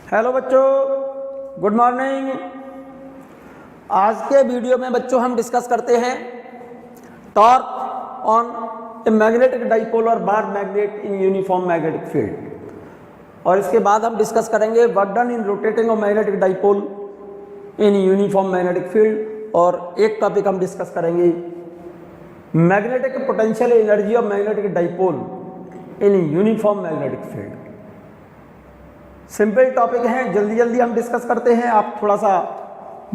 Hello बच्चों, good morning. आज के वीडियो में बच्चों हम डिस्कस करते हैं torque on a magnetic dipole or bar magnet in uniform magnetic field. और इसके बाद हम डिस्कस करेंगे work done in rotating of magnetic dipole in uniform magnetic field. और एक टॉपिक हम डिस्कस करेंगे magnetic potential energy of magnetic dipole in uniform magnetic field. Simple topic हैं, जल्दी जल्दी हम डिस्कस करते हैं। आप थोड़ा सा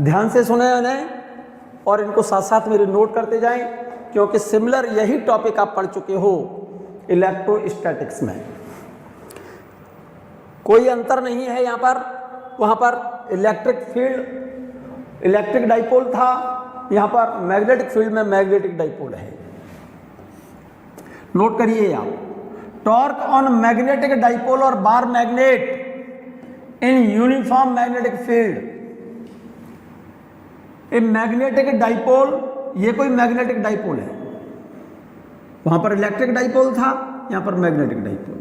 ध्यान से सुने इन्हें और इनको साथ साथ मेरे नोट करते जाएं, क्योंकि सिमिलर यही टॉपिक आप पढ़ चुके हो इलेक्ट्रोस्टैटिक्स में। कोई अंतर नहीं है यहाँ पर। वहाँ पर इलेक्ट्रिक फील्ड इलेक्ट्रिक डाइपोल था, यहाँ पर मैग्नेटिक फील्ड में मैग्नेटिक डाइपोल है। नोट करिए आप, torque on magnetic dipole or bar magnet in uniform magnetic field. A magnetic dipole, ये कोई मैग्नेटिक डाइपोल है। वहां पर इलेक्ट्रिक डाइपोल था, यहां पर मैग्नेटिक डाइपोल।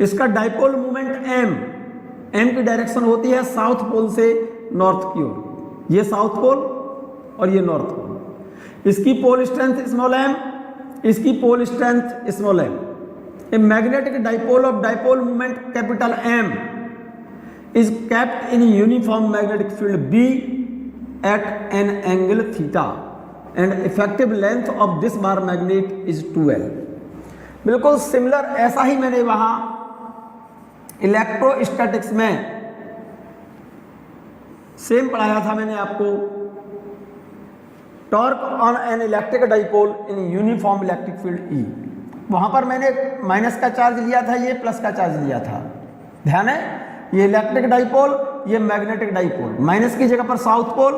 इसका डाइपोल मूवमेंट एम की डायरेक्शन होती है साउथ पोल से नॉर्थ की ओर। ये साउथ पोल और ये नॉर्थ पोल। इसकी पोल स्ट्रेंथ स्मॉल एम, इसकी pole strength small m. A magnetic dipole of dipole moment capital M is kept in uniform magnetic field B at an angle theta and effective length of this bar magnet is 2L। बिल्कुल similar ऐसा ही मैंने वहां electrostatics में same पढ़ाया था मैंने आपको। Torque on an electric dipole in uniform electric field E। वहां पर मैंने माइनस का चार्ज लिया था, ये प्लस का चार्ज लिया था। ध्यान है, ये इलेक्ट्रिक डाइपोल, ये मैग्नेटिक डाइपोल। माइनस की जगह पर साउथ पोल,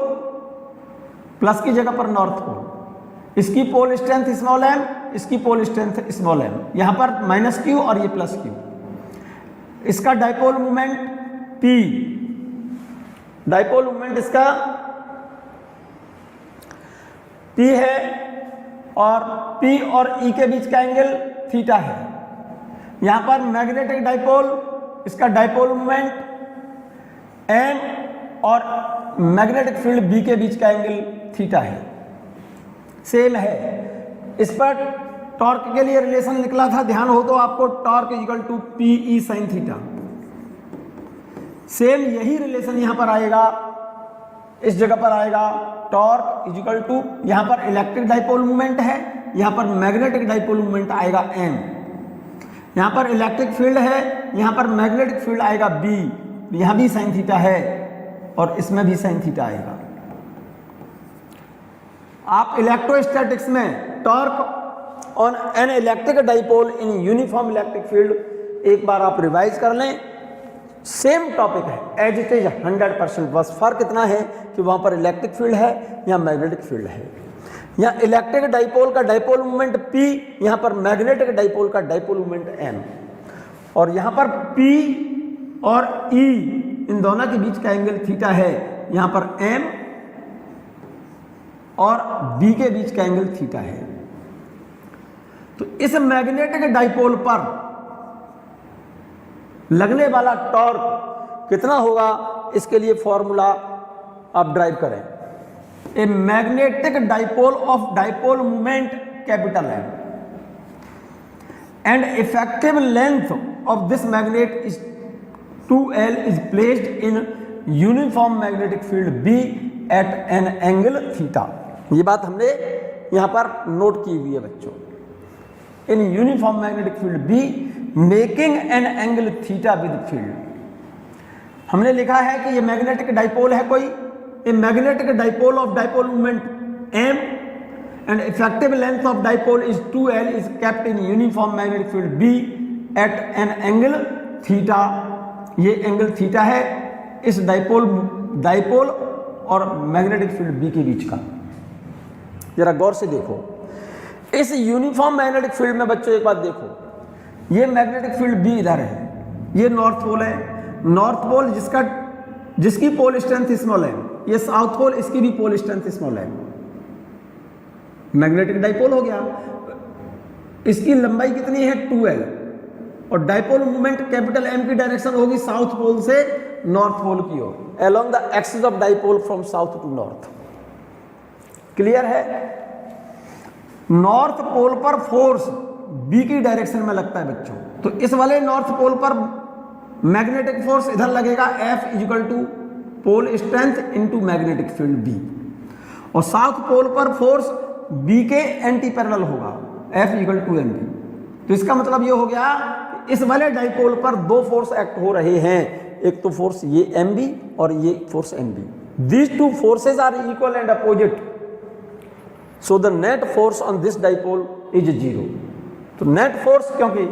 प्लस की जगह पर नॉर्थ पोल। इसकी पोल स्ट्रेंथ स्मॉल एम, इसकी पोल स्ट्रेंथ स्मॉल एम। यहां पर माइनस क्यू और ये प्लस क्यू। इसका dipole movement P, dipole movement इसका पी है और P और E के बीच का एंगल थीटा है। यहां पर मैग्नेटिक डाइपोल, इसका डाइपोल मूवमेंट M और मैग्नेटिक फील्ड B के बीच का एंगल थीटा है, सेम है। इस पर टॉर्क के लिए रिलेशन निकला था, ध्यान हो तो आपको, torque equal to PE sin theta. Same यही रिलेशन यहां पर आएगा, इस जगह पर आएगा टॉर्क इक्वल टू, यहां पर इलेक्ट्रिक डाइपोल मूवमेंट है, यहां पर मैग्नेटिक डाइपोल मूवमेंट आएगा M। यहां पर इलेक्ट्रिक फील्ड है, यहां पर मैग्नेटिक फील्ड आएगा B। यहां भी साइन थीटा है और इसमें भी साइन थीटा आएगा। आप इलेक्ट्रोस्टैटिक्स में torque on an electric dipole in uniform electric field एक बार आप रिवाइज कर लें। सेम टॉपिक है, एज इट इज 100%। बस फर्क इतना है कि वहां पर इलेक्ट्रिक फील्ड है, यहाँ मैग्नेटिक फील्ड है। यहाँ इलेक्ट्रिक डाइपोल का डाइपोल मूवमेंट P, यहाँ पर मैग्नेटिक डाइपोल का डाइपोल मूवमेंट M। और यहाँ पर P और E इन दोनों के बीच का एंगल थीटा है। यहाँ पर M और B के बीच का एंगल थीटा है। तो इस मैग्नेटिक डाइपोल पर लगने वाला टॉर्क कितना होगा, इसके लिए फॉर्मूला आप ड्राइव करें। A magnetic dipole of dipole movement capital M and effective length of this magnet is 2L is placed in uniform magnetic field B at an angle theta. ये बात हमने यहां पर नोट की हुई है बच्चों। In uniform magnetic field B making an angle theta with field. हमने लिखा है कि ये मैग्नेटिक डाइपोल है कोई, a magnetic dipole of dipole movement M and effective length of dipole is 2L is kept in uniform magnetic field B at an angle theta. ये angle theta है इस डाइपोल और मैग्नेटिक फील्ड B के बीच का। जरा गौर से देखो, इस यूनिफॉर्म मैग्नेटिक फील्ड में बच्चों एक बात देखो, ये मैग्नेटिक फील्ड B इधर है, ये नॉर्थ पोल है। नॉर्थ पोल जिसकी पोल स्ट्रेंथ स्मॉल है, ये साउथ पोल, इसकी भी पोल स्ट्रेंथ स्मॉल है। मैग्नेटिक डाइपोल हो गया। इसकी लंबाई कितनी है 2L और डाइपोल मूवमेंट कैपिटल एम की डायरेक्शन होगी साउथ पोल से नॉर्थ पोल की ओर, along the axis of dipole from south to north. Clear है? नॉर्थ पोल पर फोर्स बी की डायरेक्शन में लगता है बच्चों, तो इस वाले नॉर्थ पोल पर मैग्नेटिक फोर्स इधर लगेगा F equal to pole strength into magnetic field B, और साउथ पोल पर फोर्स बी के एंटी पैरेलल होगा F equal to M B. तो इसका मतलब ये हो गया कि इस वाले डाइपोल पर दो फोर्स एक्ट हो रहे हैं, एक तो फोर्स ये एम बी और ये force m B. These two forces are equal and opposite, so the net force on this dipole is zero. तो नेट फोर्स, क्योंकि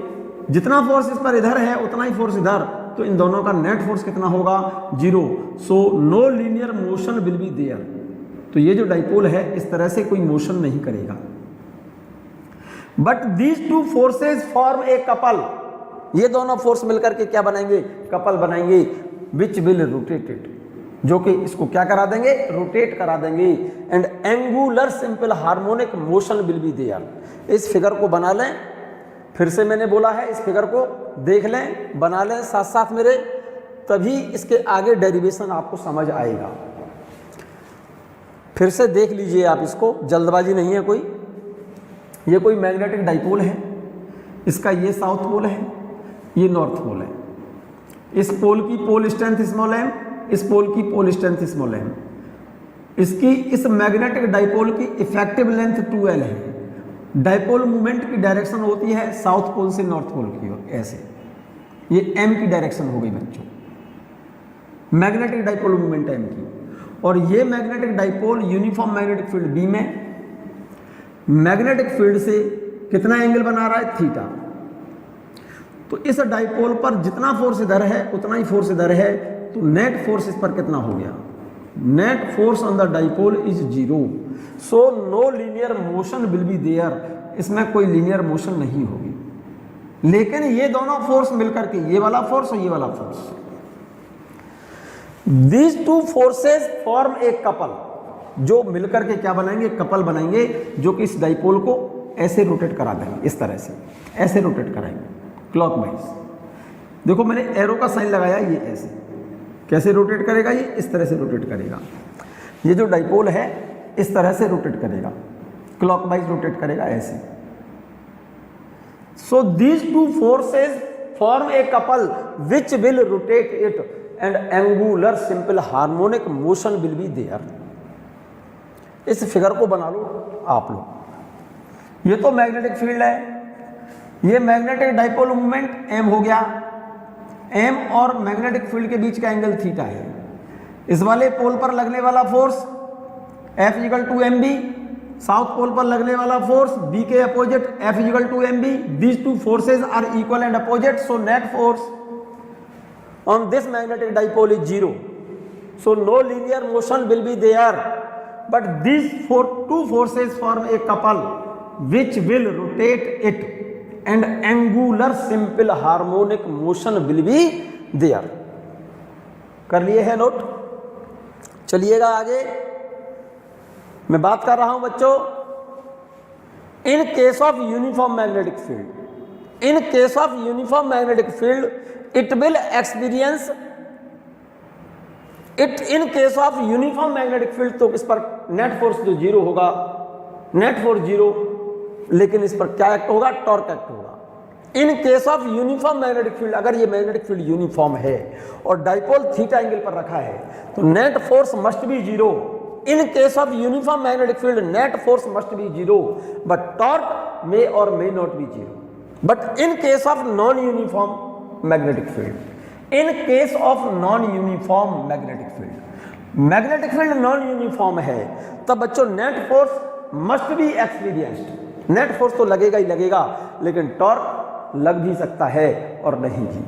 जितना फोर्स इस पर इधर है उतना ही फोर्स इधर, तो इन दोनों का नेट फोर्स कितना होगा? Zero. So no linear motion will be there. तो ये जो डाइपोल है इस तरह से कोई मोशन नहीं करेगा। But these two forces form a couple, ये दोनों फोर्स मिलकर के क्या बनाएंगे? कपल बनाएंगे, विच विल रोटेट इट, जो कि इसको क्या करा देंगे? रोटेट करा देंगे। And angular simple harmonic motion will be there. इस फिगर को बना लें, फिर से मैंने बोला है इस फिगर को देख लें, बना लें साथ साथ मेरे, तभी इसके आगे डेरिवेशन आपको समझ आएगा। फिर से देख लीजिए आप इसको, जल्दबाजी नहीं है कोई। ये कोई मैग्नेटिक डाइपोल है, इसका ये साउथ पोल है, ये नॉर्थ पोल है। इस पोल की पोल स्ट्रेंथ स्मॉल एम, इस पोल की पोल स्ट्रेंथ स्मॉल एम। इसकी इस मैग्नेटिक डाइपोल की इफेक्टिव लेंथ 2L है। डाइपोल मूवमेंट की डायरेक्शन होती है साउथ पोल से नॉर्थ पोल की ओर, ऐसे। ये एम की डायरेक्शन हो गई बच्चों, मैग्नेटिक डाइपोल मूवमेंट एम की। और ये magnetic dipole uniform magnetic field B में मैग्नेटिक फील्ड से कितना एंगल बना रहा है? थीटा। तो इस डाइपोल पर जितना फोर्स इधर है उतना ही फोर्स इधर है, तो नेट फोर्स इस पर कितना हो गया? Net force on the dipole is zero. So no linear motion will be there. इसमें कोई लीनियर मोशन नहीं होगी। लेकिन ये दोनों फोर्स मिलकर के, ये वाला फोर्स और ये वाला force, these two forces form a couple, जो मिलकर के क्या बनाएंगे? कपल बनाएंगे, जो कि इस डाइपोल को ऐसे रोटेट करा देंगे, इस तरह से ऐसे रोटेट कराएंगे क्लॉकवाइज। देखो मैंने एरो का साइन लगाया, ये ऐसे कैसे रोटेट करेगा? ये इस तरह से रोटेट करेगा। ये जो डाइपोल है इस तरह से रोटेट करेगा, क्लॉकवाइज रोटेट करेगा ऐसे। So these two forces form a couple which will rotate it and angular simple harmonic motion will be there. इस फिगर को बना लो आप लोग। ये तो मैग्नेटिक फील्ड है, ये मैग्नेटिक डाइपोल मूवमेंट एम हो गया, एम और मैग्नेटिक फील्ड के बीच का एंगल थीटा है। इस वाले पोल पर लगने वाला force F equal to M B, south pole पर लगने वाला फोर्स बी के opposite F equal to M B. These two forces are equal and opposite, so net force on this magnetic dipole is zero. So no linear motion will be there, but these two forces form a couple which will rotate it and angular simple harmonic motion will be there। कर लिए है note? चलिएगा आगे। मैं बात कर रहा हूं बच्चों, इन case of uniform magnetic field, in case of uniform magnetic field it will experience it in case of uniform magnetic field, तो इस पर नेट फोर्स जो जीरो होगा, नेट फोर्स जीरो, लेकिन इस पर क्या एक्ट होगा? टॉर्क एक्ट होगा। इन case of uniform magnetic field, अगर ये मैग्नेटिक फील्ड यूनिफॉर्म है और डाइपोल थीटा एंगल पर रखा है, तो net force must be zero. In case of uniform magnetic field net force must be zero, but torque may or may not be zero. But in case of non uniform magnetic field, in case of non uniform magnetic field, magnetic field non uniform है, तब बच्चों net force must be experienced. Net force तो लगेगा ही लगेगा, लेकिन torque लग भी सकता है और नहीं भी।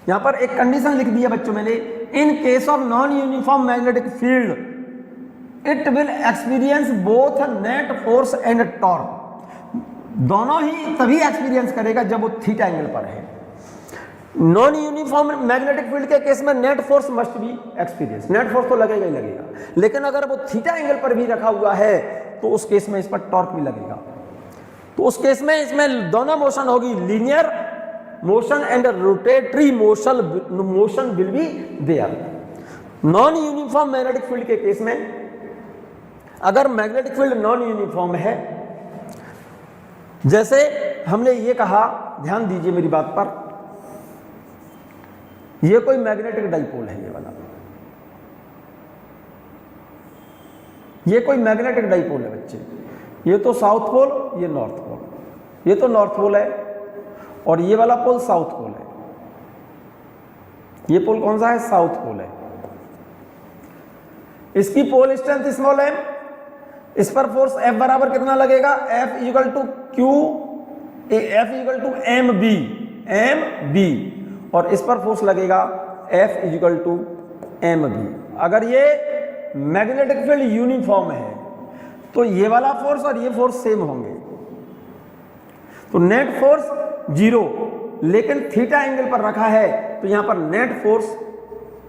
यहां पर एक कंडीशन लिख दी है बच्चों मैंने, इन case of non uniform magnetic field it will experience both net force and torque. दोनों ही तभी एक्सपीरियंस करेगा जब वो थीटा एंगल पर है। नॉन यूनिफॉर्म मैग्नेटिक फील्ड के केस में net force must B experience, net force तो लगेगा ही लगेगा, लेकिन अगर वो थीटा एंगल पर भी रखा हुआ है तो उस केस में इस पर टॉर्क भी लगेगा। तो उस केस में इसमें दोनों मोशन होगी, linear motion and rotatory motion will be there. Non uniform magnetic field के केस में अगर मैग्नेटिक फील्ड नॉन यूनिफॉर्म है, जैसे हमने ये कहा, ध्यान दीजिए मेरी बात पर, ये कोई मैग्नेटिक डाइपोल है, ये वाला, ये कोई मैग्नेटिक डाइपोल है बच्चे, ये तो साउथ पोल, ये नॉर्थ पोल, ये तो नॉर्थ पोल है और ये वाला पोल साउथ पोल है। ये पोल कौन सा है? साउथ पोल है। इसकी पोल स्ट्रेंथ स्मॉल m, इस पर फोर्स F बराबर कितना लगेगा? F equal to Q, F equal to MB, और इस पर फोर्स लगेगा F इक्वल टू MB। अगर ये मैग्नेटिक फील्ड यूनिफॉर्म है तो ये वाला फोर्स और ये फोर्स सेम होंगे, तो नेट फोर्स 0, लेकिन थीटा एंगल पर रखा है तो यहां पर net force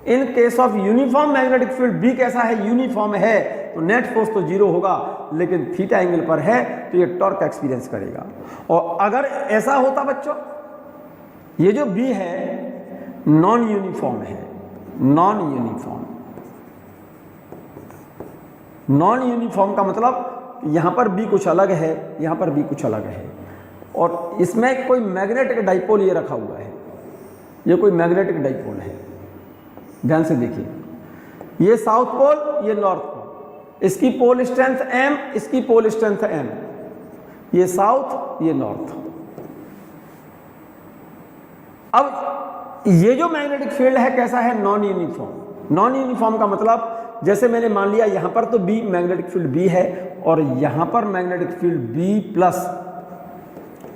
in case of uniform magnetic field B कैसा है? यूनिफॉर्म है, तो नेट फोर्स तो 0 होगा, लेकिन थीटा एंगल पर है तो ये टॉर्क एक्सपीरियंस करेगा। और अगर ऐसा होता बच्चों, ये जो B है नॉन यूनिफॉर्म है, नॉन यूनिफॉर्म का मतलब यहां पर B कुछ अलग है, यहां पर B कुछ अलग है, और इसमें कोई मैग्नेटिक डाइपोल ये रखा हुआ है, ये कोई मैग्नेटिक डाइपोल है। ध्यान से देखिए, ये साउथ पोल, ये नॉर्थ पोल, इसकी पोल स्ट्रेंथ M, इसकी पोल स्ट्रेंथ M, ये साउथ, ये नॉर्थ। अब ये जो मैग्नेटिक फील्ड है कैसा है? Non uniform. नॉन यूनिफॉर्म का मतलब जैसे मैंने मान लिया यहां पर तो B मैग्नेटिक फील्ड B है और यहां पर magnetic field B plus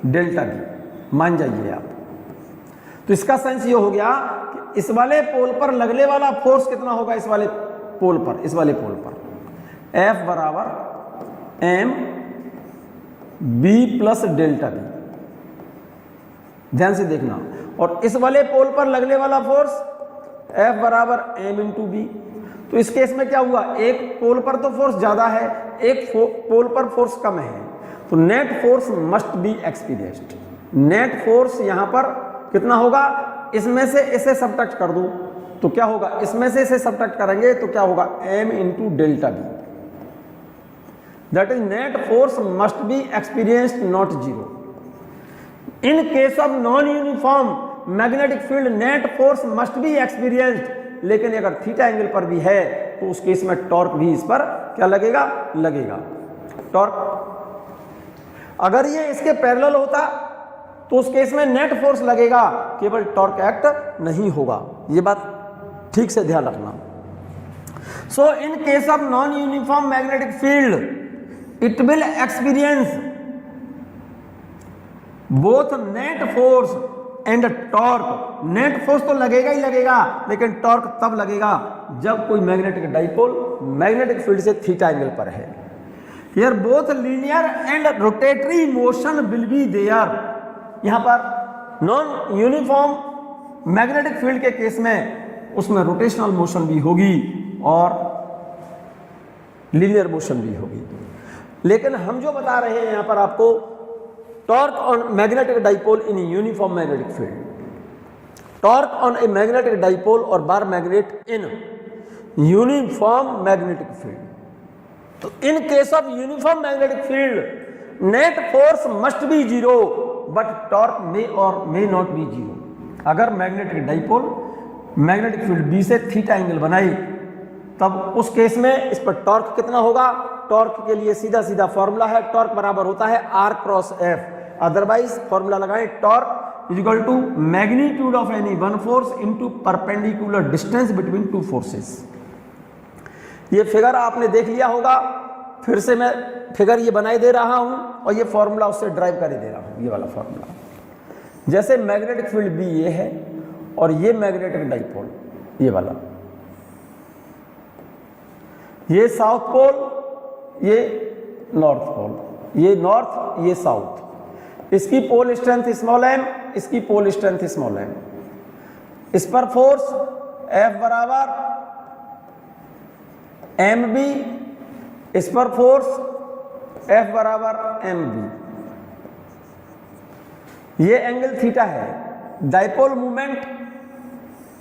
delta B, मान जाइए आप। तो इसका सेंस ये हो गया कि इस वाले पोल पर लगने वाला फोर्स कितना होगा? इस वाले पोल पर, इस वाले पोल पर F बराबर M B plus delta B। ध्यान से देखना, और इस वाले पोल पर लगने वाला फोर्स F बराबर M इंटू B। तो इस केस में क्या हुआ? एक पोल पर तो फोर्स ज्यादा है, एक पोल पर फोर्स कम है, तो net force must be experienced. Net force यहां पर कितना होगा? इसमें से इसे सब्ट्रैक्ट कर दूं तो क्या होगा? इसमें से इसे सब्ट्रैक्ट करेंगे तो क्या होगा? M into delta B। That is net force must be experienced, not 0। In case of non uniform magnetic field net force must be experienced, लेकिन अगर थीटा एंगल पर भी है तो उस केस में टॉर्क भी इस पर क्या लगेगा? लगेगा टॉर्क। अगर ये इसके पैरेलल होता तो उस केस में नेट फोर्स लगेगा, केवल टॉर्क एक्ट नहीं होगा। ये बात ठीक से ध्यान रखना। So in case of non uniform magnetic field it will experience both net force and torque. Net force तो लगेगा ही लगेगा, लेकिन टॉर्क तब लगेगा जब कोई मैग्नेटिक डाइपोल मैग्नेटिक फील्ड से थीटा एंगल पर है। Here both linear and rotatory motion will be there. यहां पर नॉन यूनिफॉर्म मैग्नेटिक फील्ड के केस में उसमें रोटेशनल मोशन भी होगी और लीनियर मोशन भी होगी। लेकिन हम जो बता रहे हैं यहां पर आपको, torque on magnetic dipole in uniform magnetic field, torque on a magnetic dipole or bar magnet in uniform magnetic field. तो in case of uniform magnetic field net force must be 0 but torque may or may not be 0। अगर magnetic dipole magnetic field B से theta angle बनाई तब उस case में इस पर torque कितना होगा? टॉर्क के लिए सीधा सीधा फॉर्मूला है, टॉर्क बराबर होता है R cross F। Otherwise formula लगाएं, torque is equal to magnitude of any one force into perpendicular distance between two forces. ये फिगर आपने देख लिया होगा, फिर से मैं फिगर ये बनाई दे रहा हूं और ये फॉर्मूला उससे ड्राइव कर दे रहा हूं। ये वाला फॉर्मूला, जैसे मैग्नेटिक फील्ड B ये है और ये मैग्नेटिक डाइपोल ये वाला, ये साउथ पोल, ये नॉर्थ पोल, ये नॉर्थ, ये साउथ। इसकी पोल स्ट्रेंथ स्मॉल m, इसकी पोल स्ट्रेंथ स्मॉल m। इस पर फोर्स F बराबर mb, इस पर फोर्स F बराबर mb। ये एंगल थीटा है, डाइपोल मूवमेंट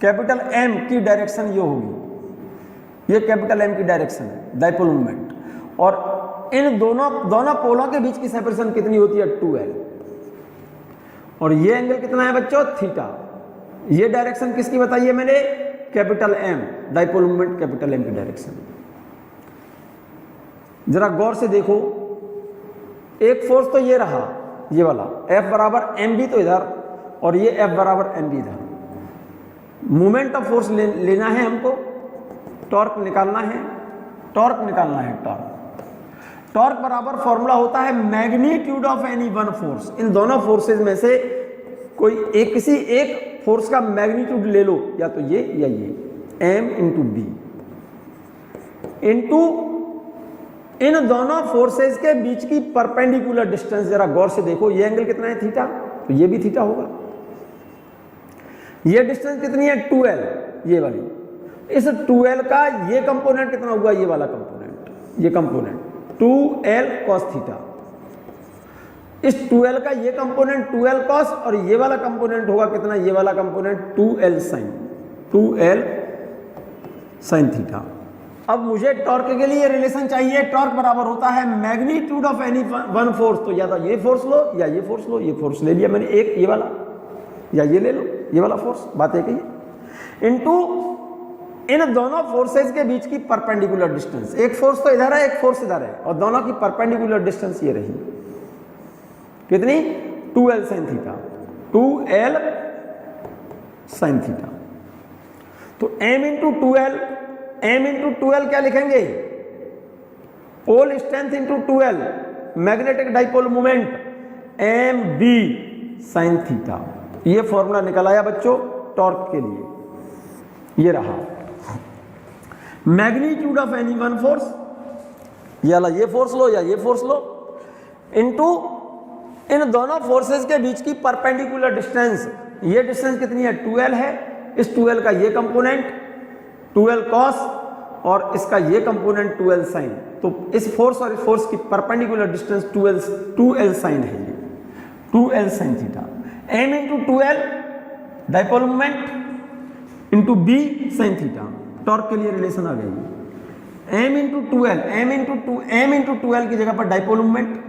कैपिटल एम की डायरेक्शन ये होगी, ये कैपिटल एम की डायरेक्शन है डाइपोल मूवमेंट, और इन दोनों पोलों के बीच की सेपरेशन कितनी होती है 2l, और ये एंगल कितना है बच्चों थीटा। ये डायरेक्शन किसकी बताई है मैंने, capital M, dipole movement capital M की डायरेक्शन। जरा गौर से देखो, एक फोर्स तो ये रहा, ये वाला F बराबर एम बी तो इधर, और ये F बराबर एम बी इधर। मोमेंट ऑफ फोर्स लेना है हमको, टॉर्क निकालना है, टॉर्क बराबर फॉर्मूला होता है magnitude of any one force. इन दोनों फोर्सेज में से कोई किसी एक फोर्स का मैग्नीट्यूड ले लो, या तो ये या ये, m इंटू बी इंटू इन दोनों फोर्सेज के बीच की परपेंडिकुलर डिस्टेंस। जरा गौर से देखो, ये एंगल कितना है थीटा, तो ये भी थीटा होगा। ये डिस्टेंस कितनी है 2l, ये वाली। इस 2l का ये कंपोनेंट कितना हुआ, ये वाला कंपोनेंट, ये कंपोनेंट 2l cos थीटा। इस 2l का ये कंपोनेंट 2l cos, और ये वाला कंपोनेंट होगा कितना, ये वाला कंपोनेंट 2l sin थीटा। अब मुझे टॉर्क के लिए रिलेशन चाहिए, टॉर्क बराबर होता है magnitude of any one force. तो या तो ये फोर्स लो या ये फोर्स लो, ये फोर्स ले लिया मैंने एक, ये वाला, या ये ले लो ये वाला फोर्स, बात एक ही है, इनटू इन दोनों फोर्सेज के बीच की परपेंडिकुलर डिस्टेंस। एक फोर्स तो इधर है, एक फोर्स इधर है, और दोनों की परपेंडिकुलर डिस्टेंस ये रही कितनी 2l sin theta, 2l sin theta. तो m into 2l, m into 2l क्या लिखेंगे, pole strength into 2l, magnetic dipole movement m b sin theta. ये फॉर्मूला निकल आया बच्चों टॉर्क के लिए, ये रहा magnitude of any one force, ये फोर्स लो या ये फोर्स लो, इनटू इन दोनों फोर्सेस के बीच की परपेंडिकुलर डिस्टेंस। ये डिस्टेंस कितनी है 2l है, इस 2l का ये कंपोनेंट 2l cos, और इसका ये कंपोनेंट 2l sin। तो इस फोर्स और इस फोर्स की परपेंडिकुलर डिस्टेंस 2l sin है, ये 2l sin theta. m into 2l dipole movement into b sin theta, torque के लिए रिलेशन आ गई। m into 2l, m into 2l की जगह पर डाइपोल मूवमेंट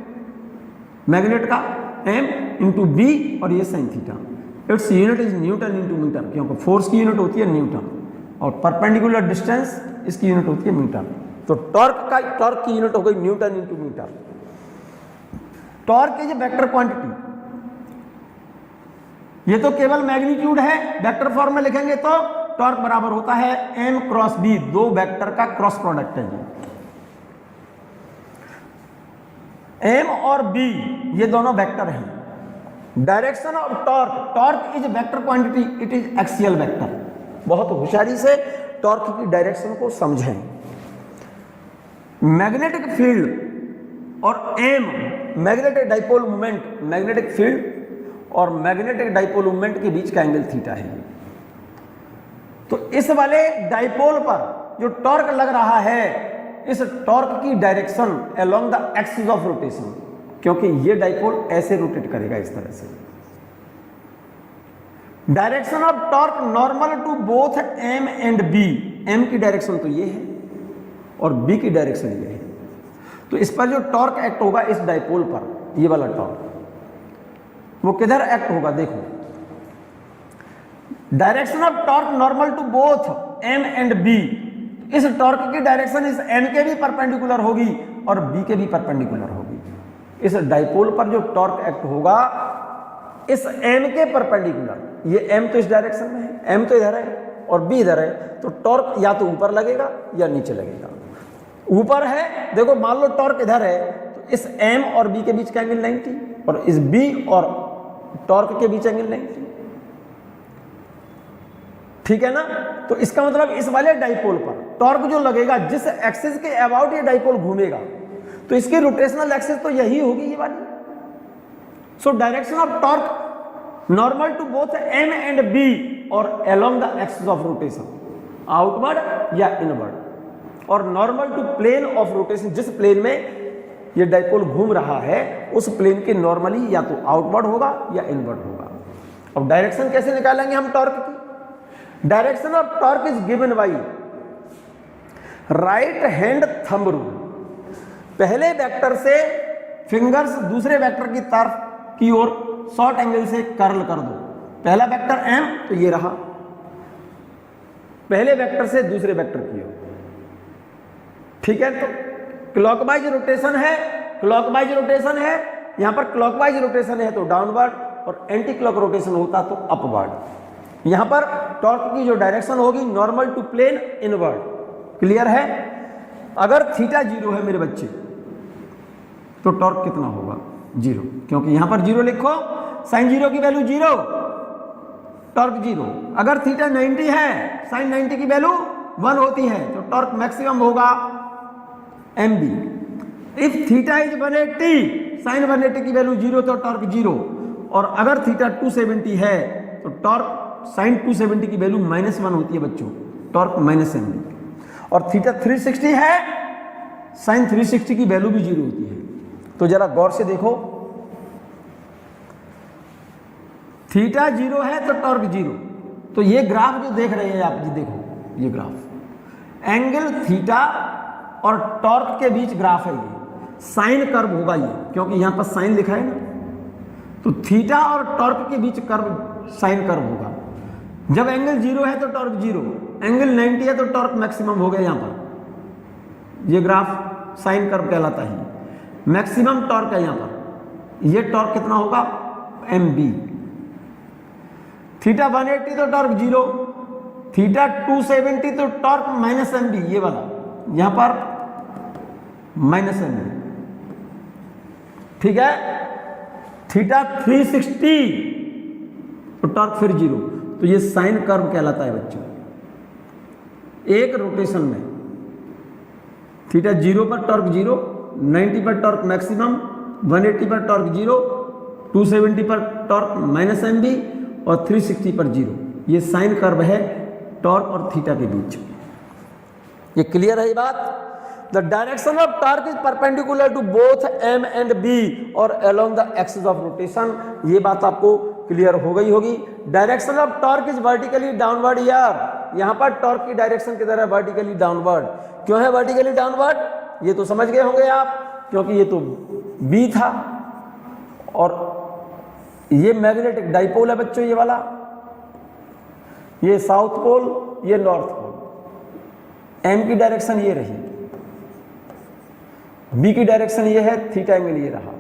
मैग्नेट का m इंटू b, और ये sin theta. Its unit is newton into metre, क्योंकि फोर्स की यूनिट होती है न्यूटन और परपेंडिकुलर डिस्टेंस इसकी यूनिट होती है मीटर। तो टॉर्क की यूनिट हो गई newton into metre. Torque is vector quantity, ये तो केवल मैग्नीट्यूड है, वेक्टर फॉर्म में लिखेंगे तो टॉर्क बराबर होता है m क्रॉस b, दो वेक्टर का क्रॉस प्रोडक्ट है ये। m और b ये दोनों वेक्टर हैं। Direction of torque is vector quantity, it is axial vector. बहुत होशियारी से टॉर्क की डायरेक्शन को समझें। मैग्नेटिक फील्ड और m, magnetic dipole movement, magnetic field और मैग्नेटिक डाइपोल मूवमेंट के बीच का एंगल थीटा है। तो इस वाले डाइपोल पर जो टॉर्क लग रहा है, इस टॉर्क की direction along the axis of rotation, क्योंकि ये डाइपोल ऐसे रोटेट करेगा इस तरह से। Direction of torque normal to both m and b, m की डायरेक्शन तो ये है और b की डायरेक्शन ये है। तो इस पर जो टॉर्क एक्ट होगा इस डाइपोल पर, ये वाला टॉर्क, वो किधर एक्ट होगा देखो। Direction of torque normal to both m and b, इस टॉर्क की डायरेक्शन इस m के भी परपेंडिकुलर होगी और b के भी परपेंडिकुलर होगी। इस डाइपोल पर जो टॉर्क एक्ट होगा इस m के परपेंडिकुलर, ये m तो इस डायरेक्शन में है, m तो इधर है और b इधर है, तो टॉर्क या तो ऊपर लगेगा या नीचे लगेगा। ऊपर है, देखो मान लो टॉर्क इधर है, तो इस m और b के बीच का एंगल 90 और इस b और टॉर्क के बीच एंगल 90, ठीक है ना। तो इसका मतलब इस वाले डाइपोल पर टॉर्क जो लगेगा, जिस एक्सिस के अबाउट ये डाइपोल घूमेगा, तो इसकी रोटेशनल एक्सिस तो यही होगी, ये वाली। So direction of torque normal to both m and b और along the axis of rotation, outward या इनवर्ड, और normal to plane of rotation, जिस प्लेन में ये डाइपोल घूम रहा है उस प्लेन के नॉर्मली या तो आउटवर्ड होगा या इनवर्ड होगा। अब डायरेक्शन कैसे निकालेंगे हम टॉर्क की? Direction of torque is given by right hand thumb rule. पहले वेक्टर से फिंगर्स दूसरे वेक्टर की तरफ की ओर शॉर्ट एंगल से कर्ल कर दो। पहला वेक्टर m, तो ये रहा पहले वेक्टर से दूसरे वेक्टर की ओर, ठीक है। तो क्लॉकवाइज रोटेशन है, क्लॉकवाइज रोटेशन है, यहां पर क्लॉकवाइज रोटेशन है तो डाउनवर्ड, और एंटी क्लॉक रोटेशन होता तो अपवर्ड। यहां पर टॉर्क की जो डायरेक्शन होगी normal to plane inward. Clear है? अगर थीटा 0 है मेरे बच्चे तो टॉर्क कितना होगा? 0, क्योंकि यहां पर 0 लिखो, साइन 0 की वैल्यू 0, टॉर्क 0। अगर थीटा 90 है, साइन 90 की वैल्यू 1 होती है तो टॉर्क मैक्सिमम होगा mb। If theta is 180, sine 180 की वैल्यू 0 तो टॉर्क 0, और अगर थीटा 270 है तो टॉर्क साइन 270 की वैल्यू -1 होती है बच्चों, टॉर्क -mb। और थीटा 360 है, साइन 360 की वैल्यू भी 0 होती है। तो जरा गौर से देखो, थीटा 0 है तो टॉर्क 0। तो ये ग्राफ जो देख रहे हैं आप जी, देखो ये ग्राफ एंगल थीटा और टॉर्क के बीच ग्राफ है, ये साइन कर्व होगा ये, क्योंकि यहां पर साइन लिखा है ना। तो थीटा और टॉर्क के बीच कर्व साइन कर्व होगा। जब एंगल 0 है तो टॉर्क 0, एंगल 90 है तो टॉर्क मैक्सिमम हो गया। यहां पर ये ग्राफ साइन कर्व कहलाता है, मैक्सिमम टॉर्क है यहां पर। ये टॉर्क कितना होगा? mb। थीटा 180 तो टॉर्क 0, थीटा 270 तो टॉर्क -mb, ये वाला यहां पर -mb, ठीक है। थीटा 360 तो टॉर्क फिर 0। तो ये साइन कर्व कहलाता है बच्चों। एक रोटेशन में थीटा 0 पर टॉर्क 0, 90 पर टॉर्क मैक्सिमम, 180 पर टॉर्क 0, 270 पर टॉर्क -mb और 360 पर 0। ये साइन कर्व है टॉर्क और थीटा के बीच। ये क्लियर है ये बात? The direction of torque is perpendicular to both m and b और along the axis of rotation. ये बात आपको क्लियर हो गई होगी। Direction of torque is vertically downward यार। यहां पर टॉर्क की डायरेक्शन की तरह वर्टिकली डाउनवर्ड। क्यों है वर्टिकली डाउनवर्ड? ये तो समझ गए होंगे आप, क्योंकि ये तो b था और ये मैग्नेटिक डाइपोल है बच्चों, ये वाला, ये साउथ पोल, ये नॉर्थ पोल। m की डायरेक्शन ये रही, b की डायरेक्शन ये है, थीटा एंगल ये रहा।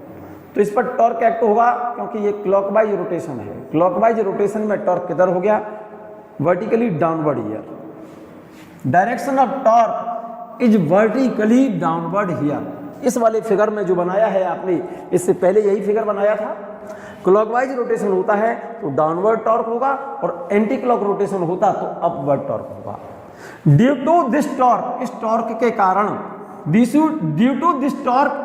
तो इस पर टॉर्क एक्ट होगा, क्योंकि ये क्लॉकवाइज रोटेशन है। क्लॉकवाइज रोटेशन में टॉर्क किधर हो गया? Vertically downward here. Direction of torque is vertically downward here. इस वाले फिगर में जो बनाया है आपने, इससे पहले यही फिगर बनाया था। क्लॉकवाइज रोटेशन होता है तो डाउनवर्ड टॉर्क होगा, और एंटी क्लॉक रोटेशन होता तो अपवर्ड टॉर्क होगा। ड्यू टू दिस टॉर्क, इस टॉर्क के कारण, due to this torque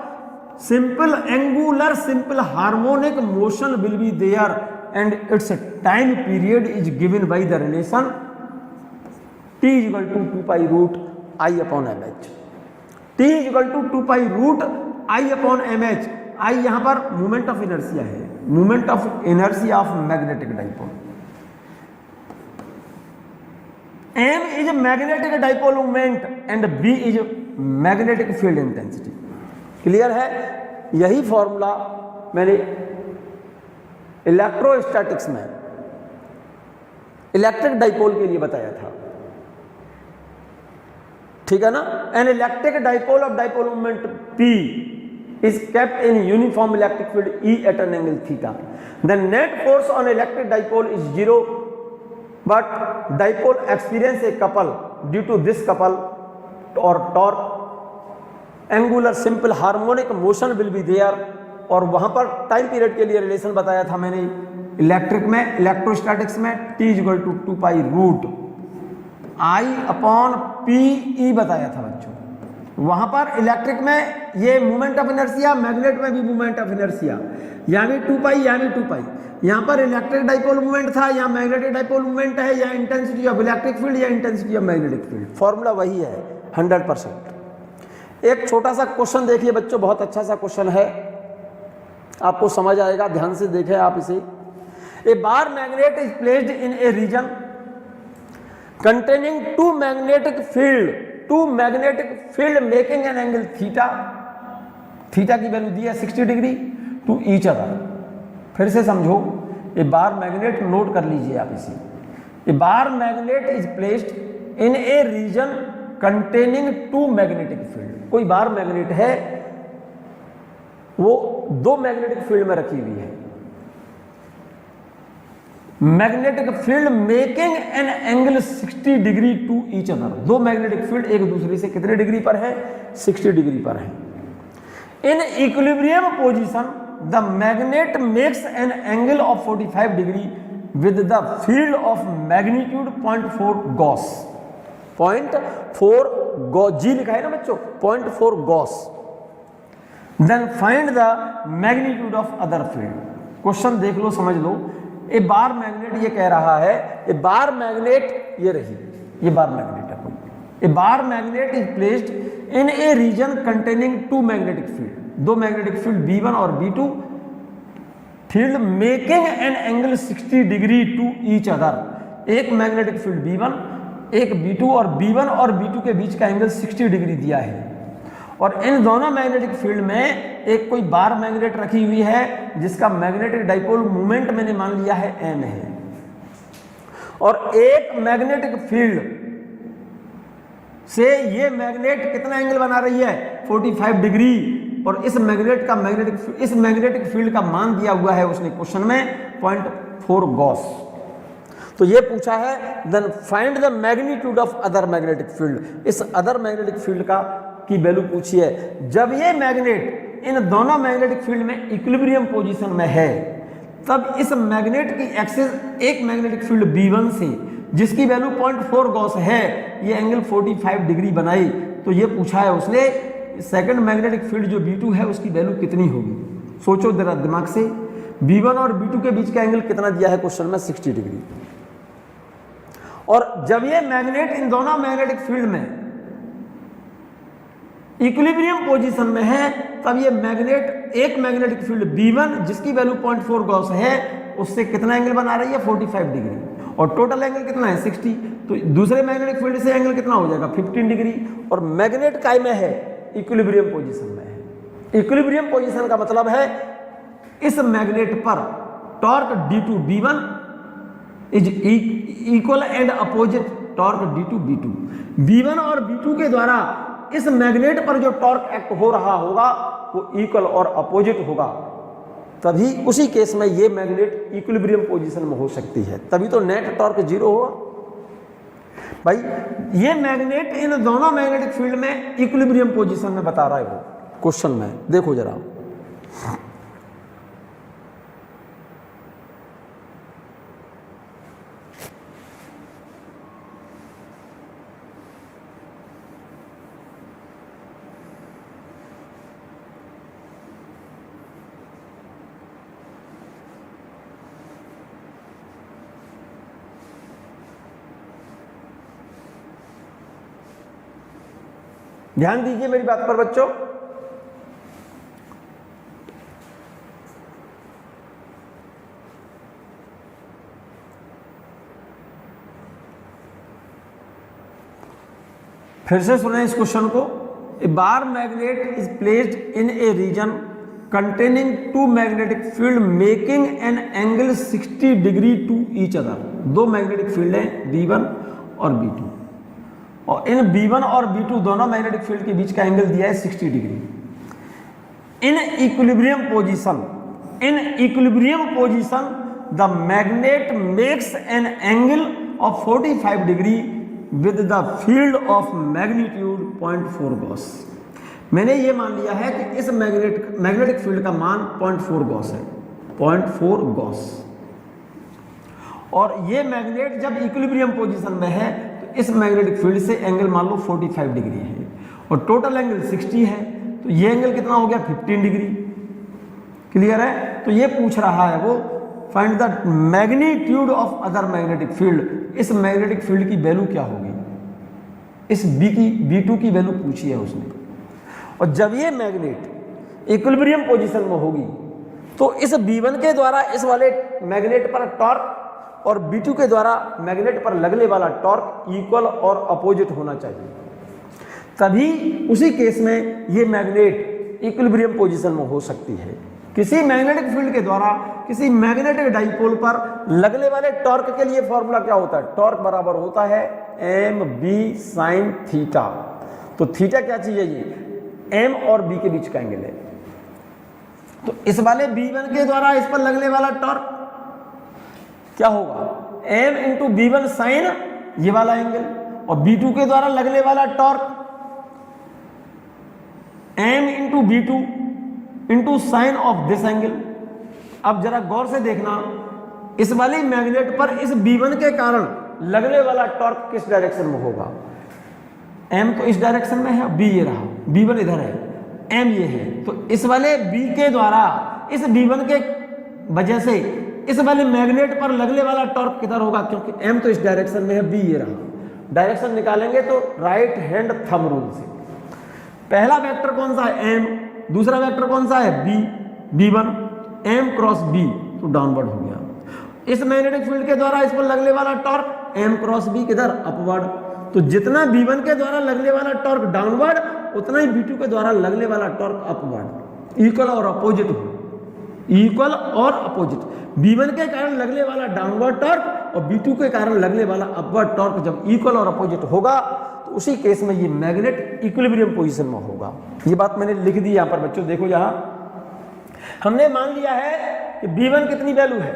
simple angular simple harmonic motion will be there and its time period is given by the relation t is equal to 2 pi root I upon mh। t is equal to 2 pi root I upon mh। I यहां पर moment of inertia है, moment of inertia of magnetic dipole. m is a magnetic dipole moment and b is magnetic field intensity। Clear है? यही formula मैंने electrostatics में electric dipole के लिए बताया था, ठीक है ना। An electric dipole of dipole moment P is kept in uniform electric field E at an angle theta. The net force on electric dipole is 0, but dipole experience a couple. Due to this couple or torque, angular simple harmonic motion will be there. और वहां पर time period के लिए relation बताया था मैंने electric में, electrostatics में t equal to 2 pi root I upon PE बताया था बच्चों। वहां पर इलेक्ट्रिक में ये मूवमेंट ऑफ इनर्शिया, मैग्नेट में भी मूवमेंट ऑफ इनर्शिया, यहाँ भी 2 पाई, यहाँ भी 2 पाई। यहाँ पर इलेक्ट्रिक डाइपोल मूवमेंट था, यहाँ मैग्नेटिक डाइपोल मूवमेंट है, या इंटेंसिटी ऑफ इलेक्ट्रिक फील्ड या intensity of magnetic field. Formula वही है 100%। एक छोटा सा क्वेश्चन देखिए बच्चों, बहुत अच्छा सा क्वेश्चन है, आपको समझ आएगा, ध्यान से देखें आप इसे। A bar magnet is placed in a region containing two magnetic field making an angle theta की वैल्यू दी है 60 डिग्री टू ईच अदर। फिर से समझो, ए बार मैग्नेट नोट कर लीजिए आप इसे। A bar magnet is placed in a region containing two magnetic field. कोई बार मैग्नेट है, वो दो मैग्नेटिक फील्ड में रखी हुई है। Magnetic field making an angle 60 degree to each other. दो मैग्नेटिक फील्ड एक दूसरे से कितने डिग्री पर है? 60 डिग्री पर है। In equilibrium position the magnet makes an angle of 45 degree with the field of magnitude 0.4 gauss. 0.4 gauss, G लिखा है ना बच्चों, 0.4 gauss. Then find the magnitude of other field. Question देख लो, समझ लो। ए बार मैग्नेट ये कह रहा है, ए बार मैग्नेट ये रही, ये बार मैग्नेट है कोई। A bar magnet is placed in a region containing two magnetic field. दो मैग्नेटिक फील्ड B1 और B2 field making an angle 60 degree to each other. एक मैग्नेटिक फील्ड B1, एक B2 और B1 और B2 के बीच का एंगल 60 डिग्री दिया है। और इन दोनों मैग्नेटिक फील्ड में एक कोई बार मैग्नेट रखी हुई है जिसका मैग्नेटिक डाइपोल मोमेंट मैंने मान लिया है m है। और एक मैग्नेटिक फील्ड से ये मैग्नेट कितना एंगल बना रही है? 45 डिग्री। और इस मैग्नेटिक फील्ड का मान दिया हुआ है उसने क्वेश्चन में 0.4 गॉस। तो ये पूछा है then find the magnitude of other magnetic field. इस अदर मैग्नेटिक फील्ड का की वैल्यू पूछी है। जब ये मैग्नेट इन दोनों मैग्नेटिक फील्ड में इक्विलिब्रियम पोजीशन में है, तब इस मैग्नेट की एक्सिस एक मैग्नेटिक फील्ड B1 से जिसकी वैल्यू 0.4 गॉस है, ये एंगल 45 डिग्री बनाई। तो ये पूछा है उसने सेकंड मैग्नेटिक फील्ड जो B2 है उसकी वैल्यू कितनी होगी। सोचो जरा दिमाग से, B1 और B2 के बीच का एंगल कितना दिया है क्वेश्चन में? 60 डिग्री। और जब ये मैग्नेट इन दोनों मैग्नेटिक फील्ड में इक्विलिब्रियम पोजीशन में है, तब ये मैग्नेट एक मैग्नेटिक फील्ड B1 जिसकी वैल्यू 0.4 गॉस है उससे कितना एंगल बना रही है? 45 डिग्री। और टोटल एंगल कितना है? 60। तो दूसरे मैग्नेटिक फील्ड से एंगल कितना हो जाएगा? 15 डिग्री। और मैग्नेट काय में है? इक्विलिब्रियम पोजीशन में है। इक्विलिब्रियम पोजीशन का मतलब है इस मैग्नेट पर torque D2 B1 is equal and opposite torque D2 B2। B1 और B2 के द्वारा इस मैग्नेट पर जो टॉर्क एक्ट हो रहा होगा वो इक्वल और अपोजिट होगा, तभी उसी केस में ये मैग्नेट इक्विलिब्रियम पोजीशन में हो सकती है। तभी तो नेट टॉर्क 0 होगा। भाई ये मैग्नेट इन दोनों मैग्नेटिक फील्ड में इक्विलिब्रियम पोजीशन में बता रहा है वो क्वेश्चन में। देखो जरा, ध्यान दीजिए मेरी बात पर बच्चों। फिर से सुने इस क्वेश्चन को। A bar magnet is placed in a region containing two magnetic field making an angle 60 degree to each other. दो मैग्नेटिक फील्ड हैं B1 और B2, और इन B1 और B2 दोनों मैग्नेटिक फील्ड के बीच का एंगल दिया है 60 degree. In equilibrium position the magnet makes an angle of 45 degree with the field of magnitude 0.4 Gauss. मैंने ये मान लिया है कि इस मैग्नेटिक फील्ड का मान 0.4 गॉस है, 0.4 गॉस। और ये मैग्नेट जब इक्विलिब्रियम पोजीशन में है तो इस मैग्नेटिक फील्ड से एंगल मान लो 45 डिग्री है और टोटल एंगल 60 है, तो ये एंगल कितना हो गया? 15 डिग्री। क्लियर है? तो ये पूछ रहा है वो find the magnitude of other magnetic field. इस मैग्नेटिक फील्ड की वैल्यू क्या होगी? इस B2 की वैल्यू पूछी है उसने। और जब ये मैग्नेट इक्विलिब्रियम पोजीशन में होगी तो इस B1 के द्वारा इस वाले मैग्नेट पर टॉर्क और B2 के द्वारा मैग्नेट पर लगने वाला टॉर्क इक्वल और अपोजिट होना चाहिए, तभी उसी केस में ये मैग्नेट इक्विलिब्रियम पोजीशन में हो सकती है। किसी मैग्नेटिक फील्ड के द्वारा किसी मैग्नेटिक डाइपोल पर लगने वाले टॉर्क के लिए फॉर्मूला क्या होता है? टॉर्क बराबर होता है mb sin थीटा। तो थीटा क्या चीज है? ये m और b के बीच का एंगल है। तो इस वाले B1 के द्वारा इस पर लगने वाला टॉर्क क्या होगा? m इंटू B1 साइन ये वाला एंगल, और B2 के द्वारा लगने वाला torque m into B2 into sine of this angle. अब जरा गौर से देखना, इस वाले मैग्नेट पर इस B1 के कारण लगने वाला टॉर्क किस डायरेक्शन में होगा? m तो इस डायरेक्शन में है, b ये रहा, B1 इधर है, m ये है। तो इस वाले b के द्वारा इस B1 के वजह से इस वाले मैग्नेट पर लगने वाला टॉर्क किधर होगा? क्योंकि m तो इस डायरेक्शन में है, b ये रहा। डायरेक्शन निकालेंगे तो राइट हैंड थंब रूल से। पहला वेक्टर कौन सा है? m। दूसरा वेक्टर कौन सा है? B1। m क्रॉस b, तो डाउनवर्ड हो गया। इस मैग्नेटिक फील्ड के द्वारा इस पर लगने वाला टॉर्क m क्रॉस b किधर? अपवर्ड। तो जितना B1 के द्वारा लगने वाला टॉर्क डाउनवर्ड, उतना ही B2 के द्वारा लगने वाला टॉर्क अपवर्ड। इक्वल और अपोजिट हो, इक्वल और अपोजिट। B1 के कारण लगने वाला डाउनवर्ड टॉर्क और B2 के कारण लगने वाला अपवर्ड टॉर्क जब इक्वल और अपोजिट होगा, तो उसी केस में ये मैग्नेट इक्विलिब्रियम पोजीशन में होगा। ये बात मैंने लिख दी यहां पर बच्चों, देखो यहां हमने मान लिया है कि B1 कितनी वैल्यू है?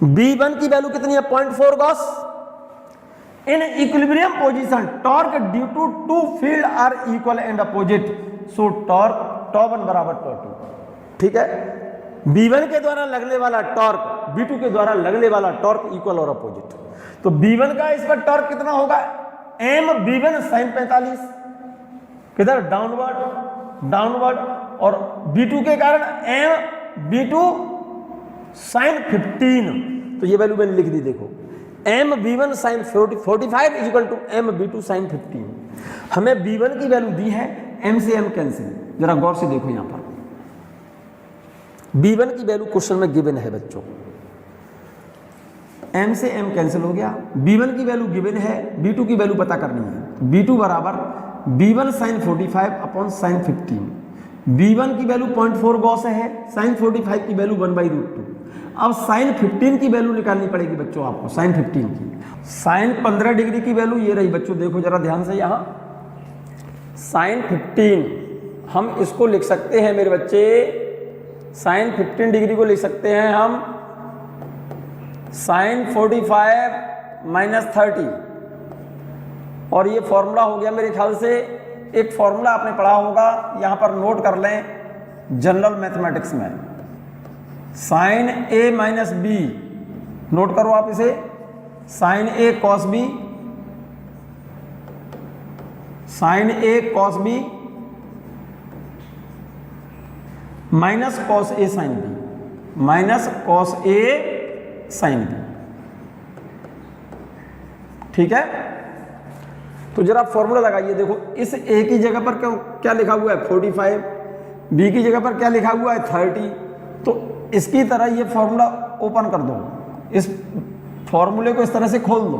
B1 की वैल्यू कितनी है? 0.4 gauss. In equilibrium position torque due to two field are equal and opposite, so torque τ1 बराबर τ2। ठीक है, B1 के द्वारा लगने वाला टॉर्क B2 के द्वारा लगने वाला टॉर्क इक्वल और अपोजिट। तो B1 का इस पर टॉर्क कितना होगा? m B1 sin 45 किधर? Downward, downward. और B2 के कारण m B2 sin 15, तो ये वैल्यू मैंने लिख दी, देखो m B1 sin 45 is equal to m B2 sin 15। हमें B1 की वैल्यू दी है, m से m कैंसिल। जरा गौर से देखो यहां पर B1 की वैल्यू क्वेश्चन में गिवन है बच्चों, m से m कैंसिल हो गया। B1 की वैल्यू गिवन है, B2 की वैल्यू पता करनी है। B2 बराबर B1 sin 45 upon sin 15। B1 की वैल्यू 0.4 गॉस है, sin 45 की वैल्यू 1/√2। अब sin 15 की वैल्यू निकालनी पड़ेगी बच्चों आपको। sin 15 की, sin 15 डिग्री की वैल्यू ये रही बच्चों, देखो जरा ध्यान से यहाँ। sin 15 हम इसको लिख सकते हैं मेरे बच्चे, sin 15 डिग्री को लिख सकते हैं हम sin 45 माइनस 30। और ये फॉर्मूला हो गया मेरे ख्याल से, एक फॉर्मूला आपने पढ़ा होगा, यहां पर नोट कर लें जनरल मैथमेटिक्स में, sin a minus B, note करो आप इसे, sin a cos b, sin a cos b minus cos a sin b, minus cos a sin b। ठीक है, तो जरा फॉर्मूला लगाइए। देखो इस a की जगह पर क्या लिखा हुआ है? 45। b की जगह पर क्या लिखा हुआ है? 30। तो इसकी तरह ये फॉर्मूला ओपन कर दो, इस फॉर्मूले को इस तरह से खोल दो।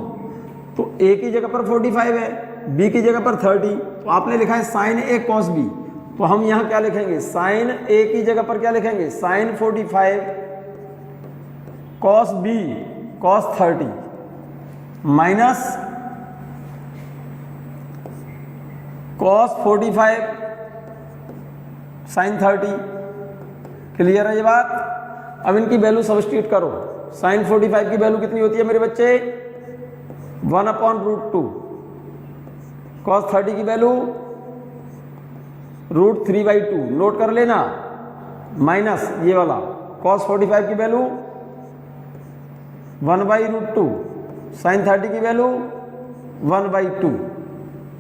तो a की जगह पर 45 है, b की जगह पर 30, तो आपने लिखा है sin a cos b। तो हम यहां क्या लिखेंगे? sin a की जगह पर क्या लिखेंगे? sin 45 cos b cos 30 minus cos 45 sin 30। Clear है ये बात? अब इनकी वैल्यू सब्स्टिट्यूट करो। sin 45 की वैल्यू कितनी होती है मेरे बच्चे? 1/√2। cos 30 की वैल्यू √3/2, नोट कर लेना, माइनस ये वाला cos 45 की वैल्यू 1/√2, sin 30 की वैल्यू 1/2,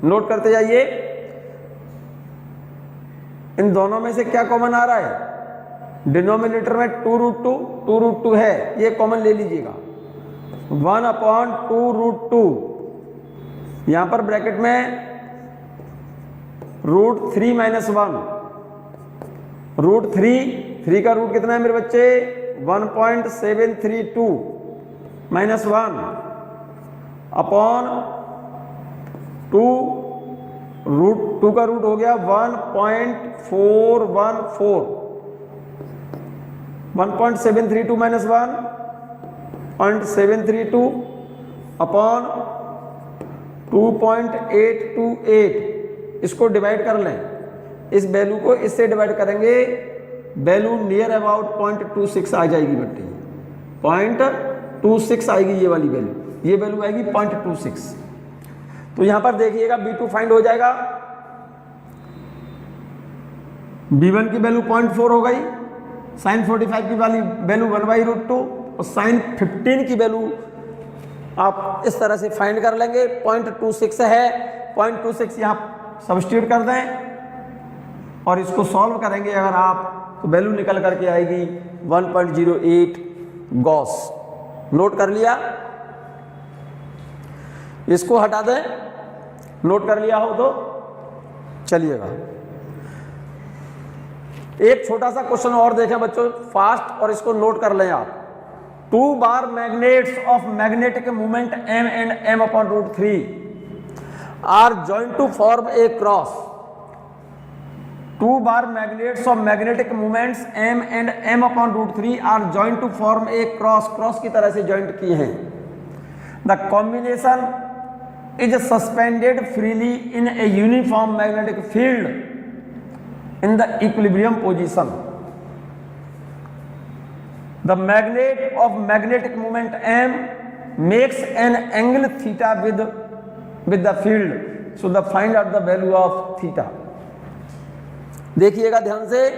नोट करते जाइए। इन दोनों में से क्या कॉमन आ रहा है? डिनोमिनेटर में 2√2 है, ये कॉमन ले लीजिएगा। 1/2√2, यहां पर ब्रैकेट में √3 - 1 3 का रूट कितना है मेरे बच्चे 1.732 माइनस 1 अपॉन 2 √2 का रूट हो गया 1.414 1.732 माइनस 1.732 अपॉन 2.828 इसको डिवाइड कर लें, इस वैल्यू को इससे डिवाइड करेंगे, वैल्यू नियर अबाउट 0.26 आ जाएगी बेटे, 0.26 आएगी ये वाली वैल्यू, ये वैल्यू आएगी 0.26। तो यहां पर देखिएगा B2 फाइंड हो जाएगा, B1 की वैल्यू 0.4 हो गई, sin 45 की वाली वैल्यू 1/√2 और sin 15 की वैल्यू आप इस तरह से फाइंड कर लेंगे, 0.26 है, 0.26 यहां सब्स्टिट्यूट कर दें और इसको सॉल्व करेंगे अगर आप तो वैल्यू निकल करके आएगी 1.08 गॉस। नोट कर लिया, इसको हटा दें, नोट कर लिया हो तो चलिएगा। एक छोटा सा क्वेश्चन और देखें बच्चों फास्ट, और इसको नोट कर लें आप। 2 बार magnets of magnetic moment m and m/√3 are joined to form a cross. 2 bar magnets of magnetic moments m and m/√3 are joined to form a cross. Cross की तरह से जॉइंट किए हैं। The combination is suspended freely in a uniform magnetic field in the equilibrium position. The magnet of magnetic moment m makes an angle theta with the field. So the find out the value of theta. देखिएगा ध्यान से,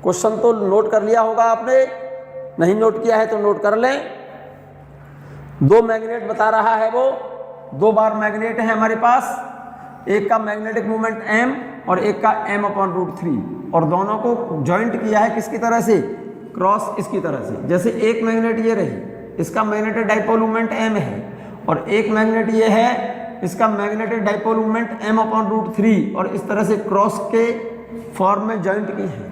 question तो note कर लिया होगा आपने, नहीं note किया है तो नोट कर लें। 2 मैग्नेट बता रहा है वो, 2 बार मैग्नेट है हमारे पास, एक का मैग्नेटिक मोमेंट m और एक का m/√3 और दोनों को जॉइंट किया है किसकी तरह से, क्रॉस इसकी तरह से। जैसे एक मैग्नेट ये रही, इसका मैग्नेटिक डाइपोल मोमेंट m है और एक मैग्नेट ये है, इसका मैग्नेटिक डाइपोल मोमेंट m/√3 और इस तरह से क्रॉस के फॉर्म में जॉइंट की है।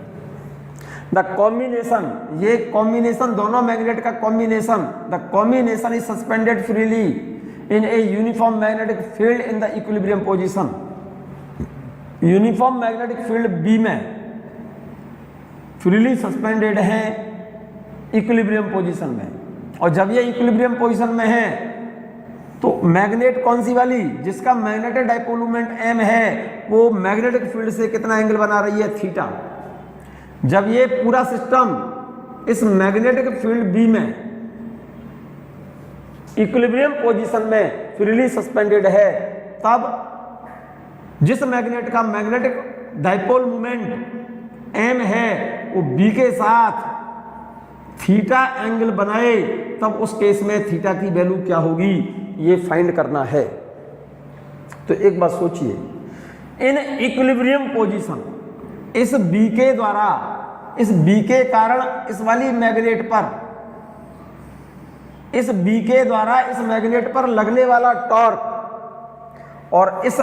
द कॉम्बिनेशन, ये कॉम्बिनेशन दोनों मैग्नेट का combination, the combination is suspended freely in a uniform magnetic field in the equilibrium position. Uniform magnetic field B में फ्रीली सस्पेंडेड है इक्विलिब्रियम पोजीशन में, और जब ये इक्विलिब्रियम पोजीशन में है तो मैग्नेट कौन सी वाली, जिसका मैग्नेटिक डाइपोल मोमेंट m है, वो मैग्नेटिक फील्ड से कितना एंगल बना रही है, थीटा। जब ये पूरा सिस्टम इस मैग्नेटिक फील्ड B में इक्विलिब्रियम पोजीशन में फ्रीली सस्पेंडेड है, तब जिस मैग्नेट का मैग्नेटिक डाइपोल मोमेंट m है वो B के साथ थीटा एंगल बनाए, तब उस केस में थीटा की वैल्यू क्या होगी ये फाइंड करना है। तो एक बात सोचिए, इन इक्विलिब्रियम पोजीशन इस B के द्वारा, इस B के कारण इस वाली मैग्नेट पर, इस B के द्वारा इस मैग्नेट पर लगने वाला टॉर्क और इस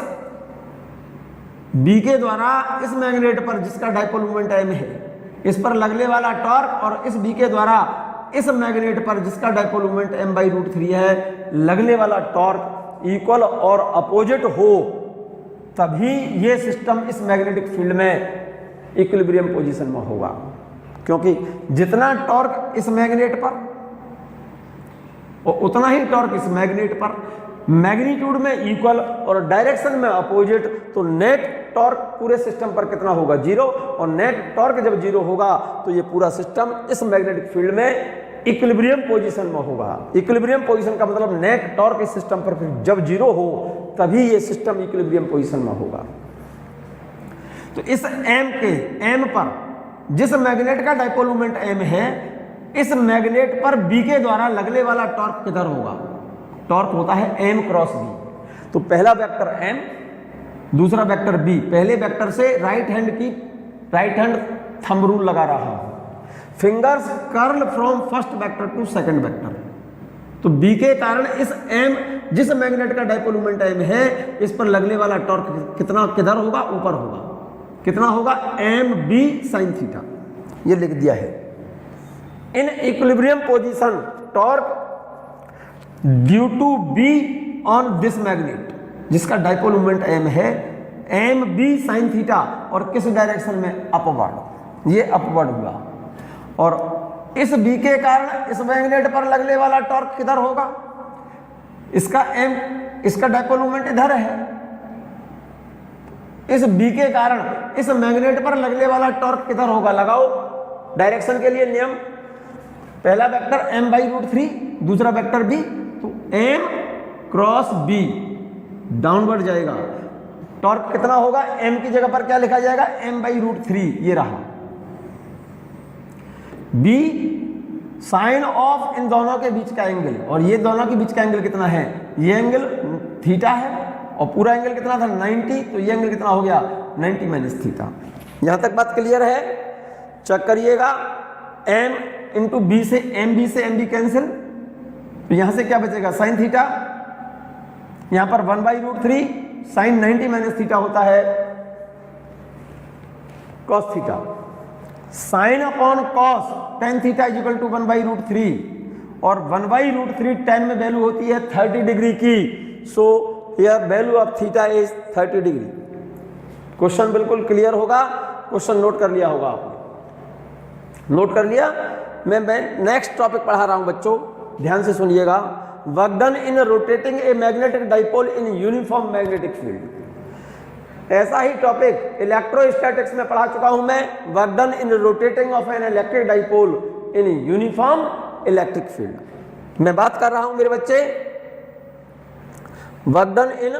B के द्वारा इस मैग्नेट पर जिसका डाइपोल मोमेंट m है, इस पर लगने वाला टॉर्क और इस B के द्वारा इस मैग्नेट पर जिसका डाइपोल मोमेंट m/√3 है, लगने वाला टॉर्क इक्वल और अपोजिट हो, तभी ये सिस्टम इस मैग्नेटिक फील्ड में इक्विलिब्रियम पोजीशन में होगा। क्योंकि जितना टॉर्क इस मैग्नेट पर और उतना ही टॉर्क इस मैग्नेट पर, मैग्नीट्यूड में इक्वल और डायरेक्शन में अपोजिट, तो नेट टॉर्क पूरे सिस्टम पर कितना होगा, 0, और नेट टॉर्क जब 0 होगा तो ये पूरा सिस्टम इस मैग्नेटिक फील्ड में इक्विलिब्रियम पोजीशन में होगा। इक्विलिब्रियम पोजीशन का मतलब नेट टॉर्क इस सिस्टम पर जब 0 हो तभी ये सिस्टम इक्विलिब्रियम पोजीशन में होगा। तो इस m पर जिस मैग्नेट का डाइपोल मोमेंट m है, इस मैग्नेट पर B के द्वारा लगने वाला टॉर्क किधर होगा, टॉर्क होता है m क्रॉस B। तो पहला वेक्टर m, दूसरा वेक्टर B। पहले वेक्टर से राइट हैंड थंब रूल लगा रहा हूं, fingers curl from first vector to second vector. तो B के कारण इस m, जिस मैग्नेट का डाइपोल मोमेंट m है, इस पर लगने वाला टॉर्क कितना किधर होगा, ऊपर होगा। कितना होगा एम बी साइन थीटा, ये लिख दिया है। In equilibrium position torque due to B on this magnet, जिसका डाइपोल मोमेंट एम है, एम बी साइन थीटा, और किस डायरेक्शन में, अपवर्ड, ये अपवर्ड हुआ। और इस बी के कारण इस मैग्नेट पर लगने वाला टॉर्क किधर होगा, इसका एम, इसका डाइपोल मोमेंट इधर है, इस बी के कारण इस मैग्नेट पर लगने वाला टॉर्क किधर होगा, लगाओ डायरेक्शन के लिए नियम, पहला वेक्टर m बाई रूट 3, दूसरा वेक्टर b, तो m क्रॉस b डाउनवर्ड जाएगा, टॉर्क कितना होगा, m की जगह पर क्या लिखा जाएगा, m बाई रूट 3, ये रहा। b साइन ऑफ इन दोनों के बीच का एंगल, और ये दोनों के बीच का एंगल कितना है, ये एंगल थीटा है, और पूरा एंगल कितना था 90, तो ये एंगल कितना हो गया 90 माइनस थीटा। यहां तक बात क्लियर है, चेक करिएगा, m इंटू बी से एम बी कैंसिल, तो यहां से क्या बचेगा साइन थीटा, यहां पर 1/√3 साइन 90 माइनस थीटा होता है cos theta, sine upon cos tan theta is equal to 1/√3, और 1/√3 टेन में वैल्यू होती है 30 डिग्री की, so here value of theta is 30 degree. Question बिल्कुल क्लियर होगा, क्वेश्चन नोट कर लिया होगा आपने, नोट कर लिया। मैं नेक्स्ट टॉपिक पढ़ा रहा हूं बच्चों, ध्यान से सुनिएगा। Work done in rotating a magnetic dipole in uniform magnetic field. ऐसा ही टॉपिक इलेक्ट्रोस्टैटिक्स में पढ़ा चुका हूं मैं, work done in rotating of an electric dipole in uniform electric field. मैं बात कर रहा हूं मेरे बच्चे work done in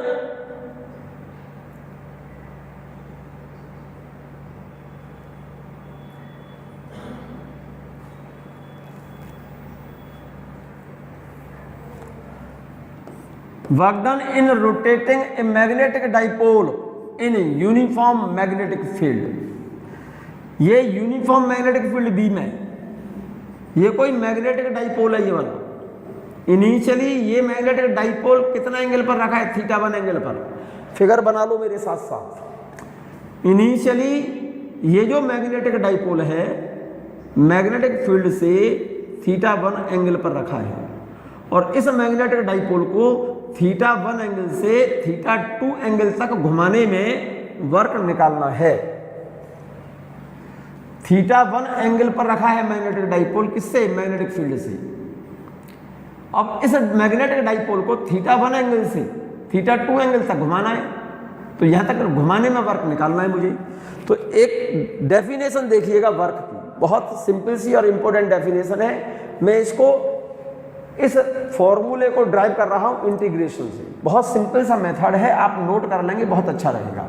work done in rotating a magnetic dipole in uniform magnetic field। ये यूनिफॉर्म मैग्नेटिक फील्ड बी में, ये कोई मैग्नेटिक डाइपोल है ये वाला। इनिशियली ये मैग्नेटिक डाइपोल कितना एंगल पर रखा है, θ1 एंगल पर, फिगर बना लो मेरे साथ साथ। इनिशियली ये जो मैग्नेटिक डाइपोल है मैग्नेटिक फील्ड से θ1 एंगल पर रखा है, और इस मैग्नेटिक डाइपोल को θ1 एंगल से θ2 एंगल तक घुमाने में वर्क निकालना है। θ1 एंगल पर रखा है मैग्नेटिक डाइपोल, किससे, मैग्नेटिक फील्ड से। अब इस मैग्नेटिक डाइपोल को θ1 एंगल से θ2 एंगल तक घुमाना है, तो यहां तक घुमाने में वर्क निकालना है मुझे। तो एक डेफिनेशन देखिएगा वर्क की, बहुत सिंपल सी और इंपॉर्टेंट डेफिनेशन है। मैं इसको इस फॉर्मूले को ड्राइव कर रहा हूं इंटीग्रेशन से, बहुत सिंपल सा मेथड है, आप नोट कर लेंगे, बहुत अच्छा रहेगा।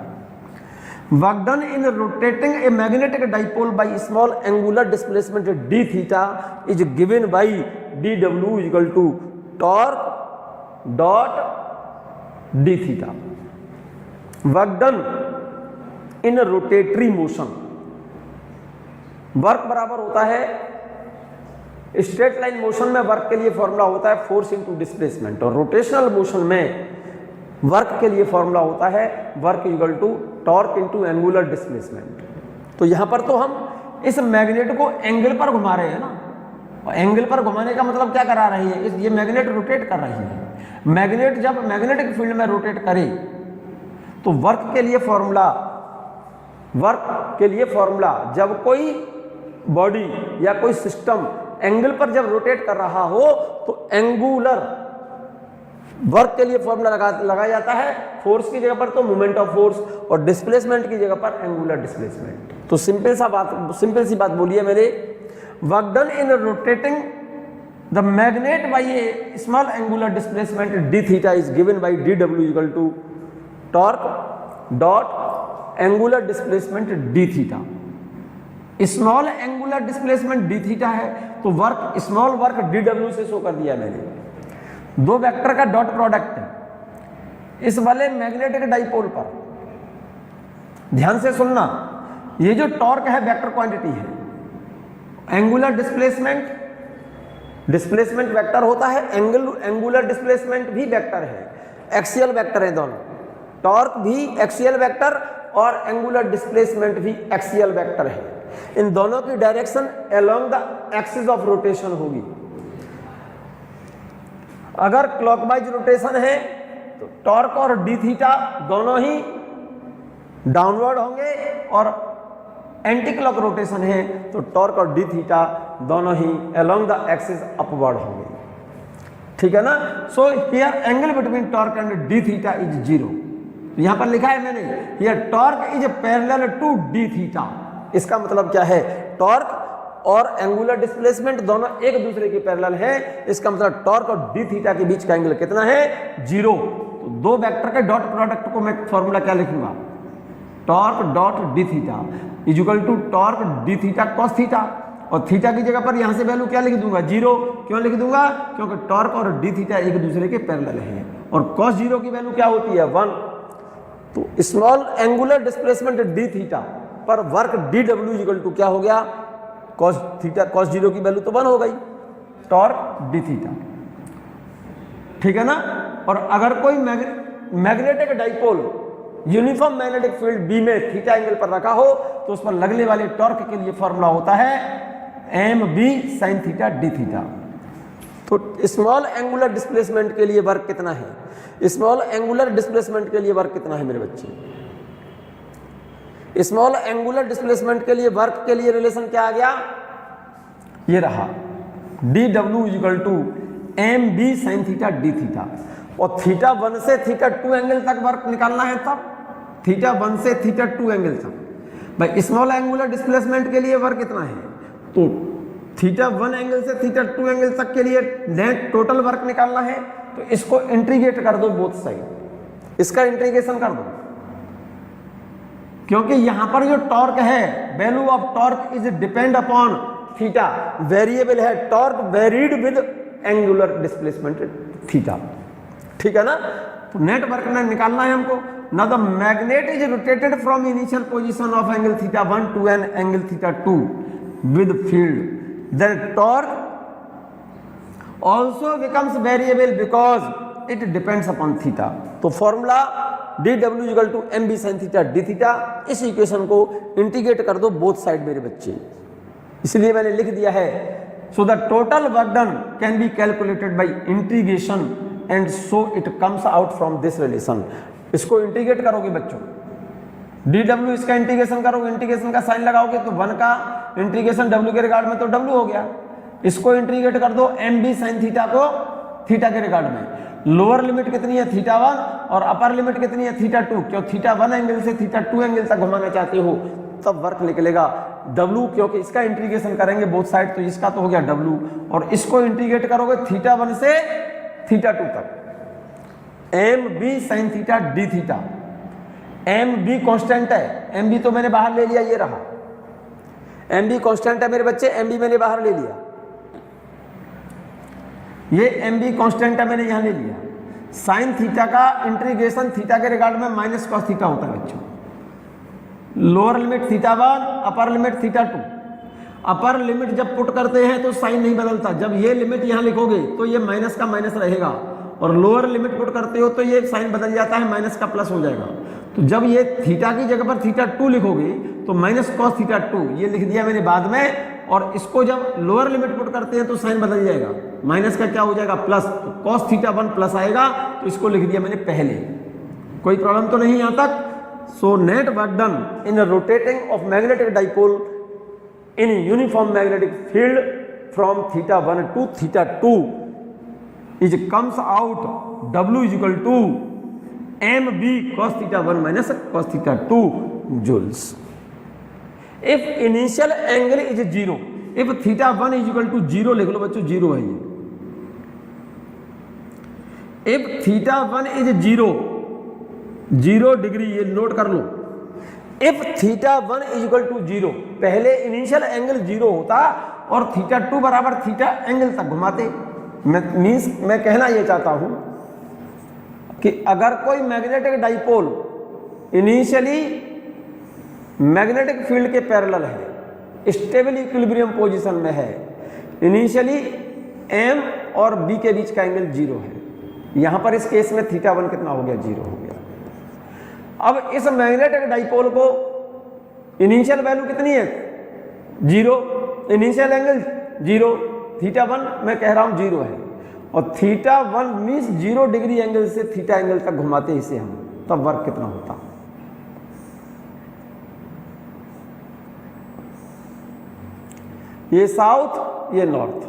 Work done in rotating a magnetic dipole by small angular displacement D theta is given by D W equal to torque dot D theta. Work done in rotatory motion, work बराबर होता है straight line motion में work के लिए formula होता है force into displacement, और rotational motion में वर्क के लिए फॉर्मूला होता है work equal to torque into angular displacement. तो यहां पर तो हम इस मैग्नेट को एंगल पर घुमा रहे हैं ना, और एंगल पर घुमाने का मतलब क्या करा रही है, ये मैग्नेट रोटेट कर रही है। मैग्नेट जब मैग्नेटिक फील्ड में रोटेट करे तो वर्क के लिए फॉर्मूला जब कोई बॉडी या कोई सिस्टम एंगल पर जब रोटेट कर रहा हो तो एंगुलर वर्क के लिए फॉर्मूला लगाया जाता है, फोर्स की जगह पर तो मोमेंट ऑफ फोर्स, और डिस्प्लेसमेंट की जगह पर एंगुलर डिस्प्लेसमेंट। तो सिंपल सी बात बोलिए मेरे, work done in rotating the magnet by a small angular displacement D theta is given by D W equal to torque dot angular displacement D theta. Small angular displacement D theta है, तो work small work D W से show कर दिया मैंने। दो vector का dot product है इस वाले मैग्नेटिक डाइपोल पर। ध्यान से सुनना, ये जो टॉर्क है वेक्टर क्वांटिटी है, एंगुलर डिस्प्लेसमेंट वेक्टर होता है, एंगुलर डिस्प्लेसमेंट भी वेक्टर है, एक्सियल वेक्टर है दोनों। टॉर्क भी एक्सियल वेक्टर और एंगुलर डिस्प्लेसमेंट भी एक्सियल वेक्टर है। इन दोनों की direction along the axis of rotation होगी। अगर क्लॉकवाइज रोटेशन है तो टॉर्क और डी थीटा दोनों ही डाउनवर्ड होंगे, और एंटी क्लॉक रोटेशन है तो टॉर्क और डी थीटा दोनों ही अलोंग द एक्सिस अपवर्ड होंगे। ठीक है ना। So here angle between torque and D theta is zero. यहां पर लिखा है मैंने, here torque is parallel to D theta. इसका मतलब क्या है, टॉर्क और एंगुलर डिस्प्लेसमेंट दोनों एक दूसरे के पैरेलल है। इसका मतलब टॉर्क और डी थीटा के बीच का एंगल कितना है, जीरो। तो दो वेक्टर के डॉट प्रोडक्ट को मैं फॉर्मूला क्या लिखूंगा, torque dot D theta is equal to torque D theta cos theta, और थीटा की जगह पर यहां से वैल्यू क्या लिख दूंगा, जीरो। क्यों लिख दूंगा, क्योंकि टॉर्क और डी थीटा एक दूसरे के पैरेलल हैं, और कॉस जीरो की वैल्यू क्या होती है, 1। तो small angular displacement D theta पर work D W equal to क्या हो गया, कॉस थीटा कॉस जीरो की वैल्यू तो 1 हो गई, टॉर्क डी थीटा। ठीक है ना। और अगर कोई magnetic dipole uniform magnetic field B में थीटा एंगल पर रखा हो तो उस पर लगने वाले टॉर्क के लिए फॉर्मूला होता है M B sine theta D theta. तो स्मॉल एंगुलर डिस्प्लेसमेंट के लिए वर्क कितना है, स्मॉल एंगुलर डिस्प्लेसमेंट के लिए वर्क कितना है मेरे बच्चे, स्मॉल एंगुलर डिस्प्लेसमेंट के लिए वर्क के लिए रिलेशन क्या आ गया, ये रहा D W equal to M B sine theta D theta. और थीटा 1 से थीटा 2 एंगल तक वर्क निकालना है, तब थीटा 1 से थीटा 2 एंगल तक। भाई स्मॉल एंगुलर डिस्प्लेसमेंट के लिए वर्क कितना है, तो थीटा 1 एंगल से थीटा 2 एंगल तक के लिए नेट टोटल वर्क निकालना है। तो इसको इंटीग्रेट कर दो बोथ साइड, इसका इंटीग्रेशन कर दो, क्योंकि यहां पर जो टॉर्क है, value of torque is depend upon theta, variable है, torque varied with angular displacement theta. ठीक है ना। तो नेट वर्क निकालना है हमको। ना the magnet is rotated from initial position of angle theta 1 to an angle theta 2 with field, then torque also becomes variable because it depends upon theta। तो formula dw equal to M B sine theta D theta, इस equation को integrate कर दो both side मेरे बच्चे, इसलिए मैंने लिख दिया है। So the total work done can be calculated by integration and so it comes out from this relation. इसको इंटीग्रेट करोगे बच्चों, dw इसका इंटीग्रेशन करोगे, इंटीग्रेशन का साइन लगाओगे तो 1 का इंटीग्रेशन w के रिगार्ड में तो w हो गया। इसको इंटीग्रेट कर दो एम बी साइन थीटा को थीटा के रिगार्ड में। लोअर लिमिट कितनी है, थीटा 1, और अपर लिमिट कितनी है, थीटा 2। क्यों थीटा 1 एंगल से थीटा 2 एंगल तक घुमाना चाहते हो, तब वर्क निकलेगा w, क्योंकि इसका इंटीग्रेशन करेंगे बोथ साइड, तो इसका तो हो गया w, और इसको इंटीग्रेट करोगे थीटा 1 से थीटा 2 तक, M B sine theta D theta. M B constant है, एम बी तो मैंने बाहर ले लिया, ये रहा एम बी कॉन्स्टेंट है मेरे बच्चे, एम बी मैंने बाहर ले लिया, ये एम बी कॉन्स्टेंट है मैंने यहां ले लिया। साइन थीटा का इंटीग्रेशन थीटा के रिगार्ड में माइनस कॉस थीटा होता है बच्चों। Lower limit theta 1, upper limit theta 2। Upper limit जब पुट करते हैं तो साइन नहीं बदलता, जब ये लिमिट यहां लिखोगे तो ये माइनस का माइनस रहेगा, और लोअर लिमिट पुट करते हो तो ये साइन बदल जाता है, माइनस का प्लस हो जाएगा। तो जब ये थीटा की जगह पर थीटा 2 लिखोगे तो माइनस कॉस थीटा 2 ये लिख दिया मैंने बाद में, और इसको जब लोअर लिमिट पुट करते हैं तो साइन बदल जाएगा, माइनस का क्या हो जाएगा, प्लस। तो कॉस थीटा 1 प्लस आएगा, तो इसको लिख दिया मैंने पहले। कोई प्रॉब्लम तो नहीं यहां तक। So net work done in rotating of magnetic dipole in uniform magnetic field from theta 1 to theta 2 is comes out w is equal to M B cos theta 1 minus cos theta 2 joules. If initial angle is 0, if theta 1 is equal to 0 लिख लो बच्चों, 0 है ये। If theta 1 is 0 degree, ये note कर लो। If theta 1 is equal to 0, पहले initial angle 0 होता और थीटा 2 बराबर थीटा एंगल तक घुमाते। मैं कहना यह चाहता हूं कि अगर कोई magnetic dipole initially magnetic field के पैरेलल है, स्टेबल इक्विलिब्रियम पोजीशन में है, इनिशियली एम और बी के बीच का एंगल 0 है, यहां पर इस केस में थीटा 1 कितना हो गया, 0 हो गया। अब इस मैग्नेटिक डाइपोल को इनिशियल वैल्यू कितनी है 0, इनिशियल एंगल 0, θ1 मैं कह रहा हूं 0 है, और θ1 मीन्स 0 डिग्री एंगल से θ एंगल तक घुमाते इसे हम, तब वर्क कितना होता। ये साउथ ये नॉर्थ,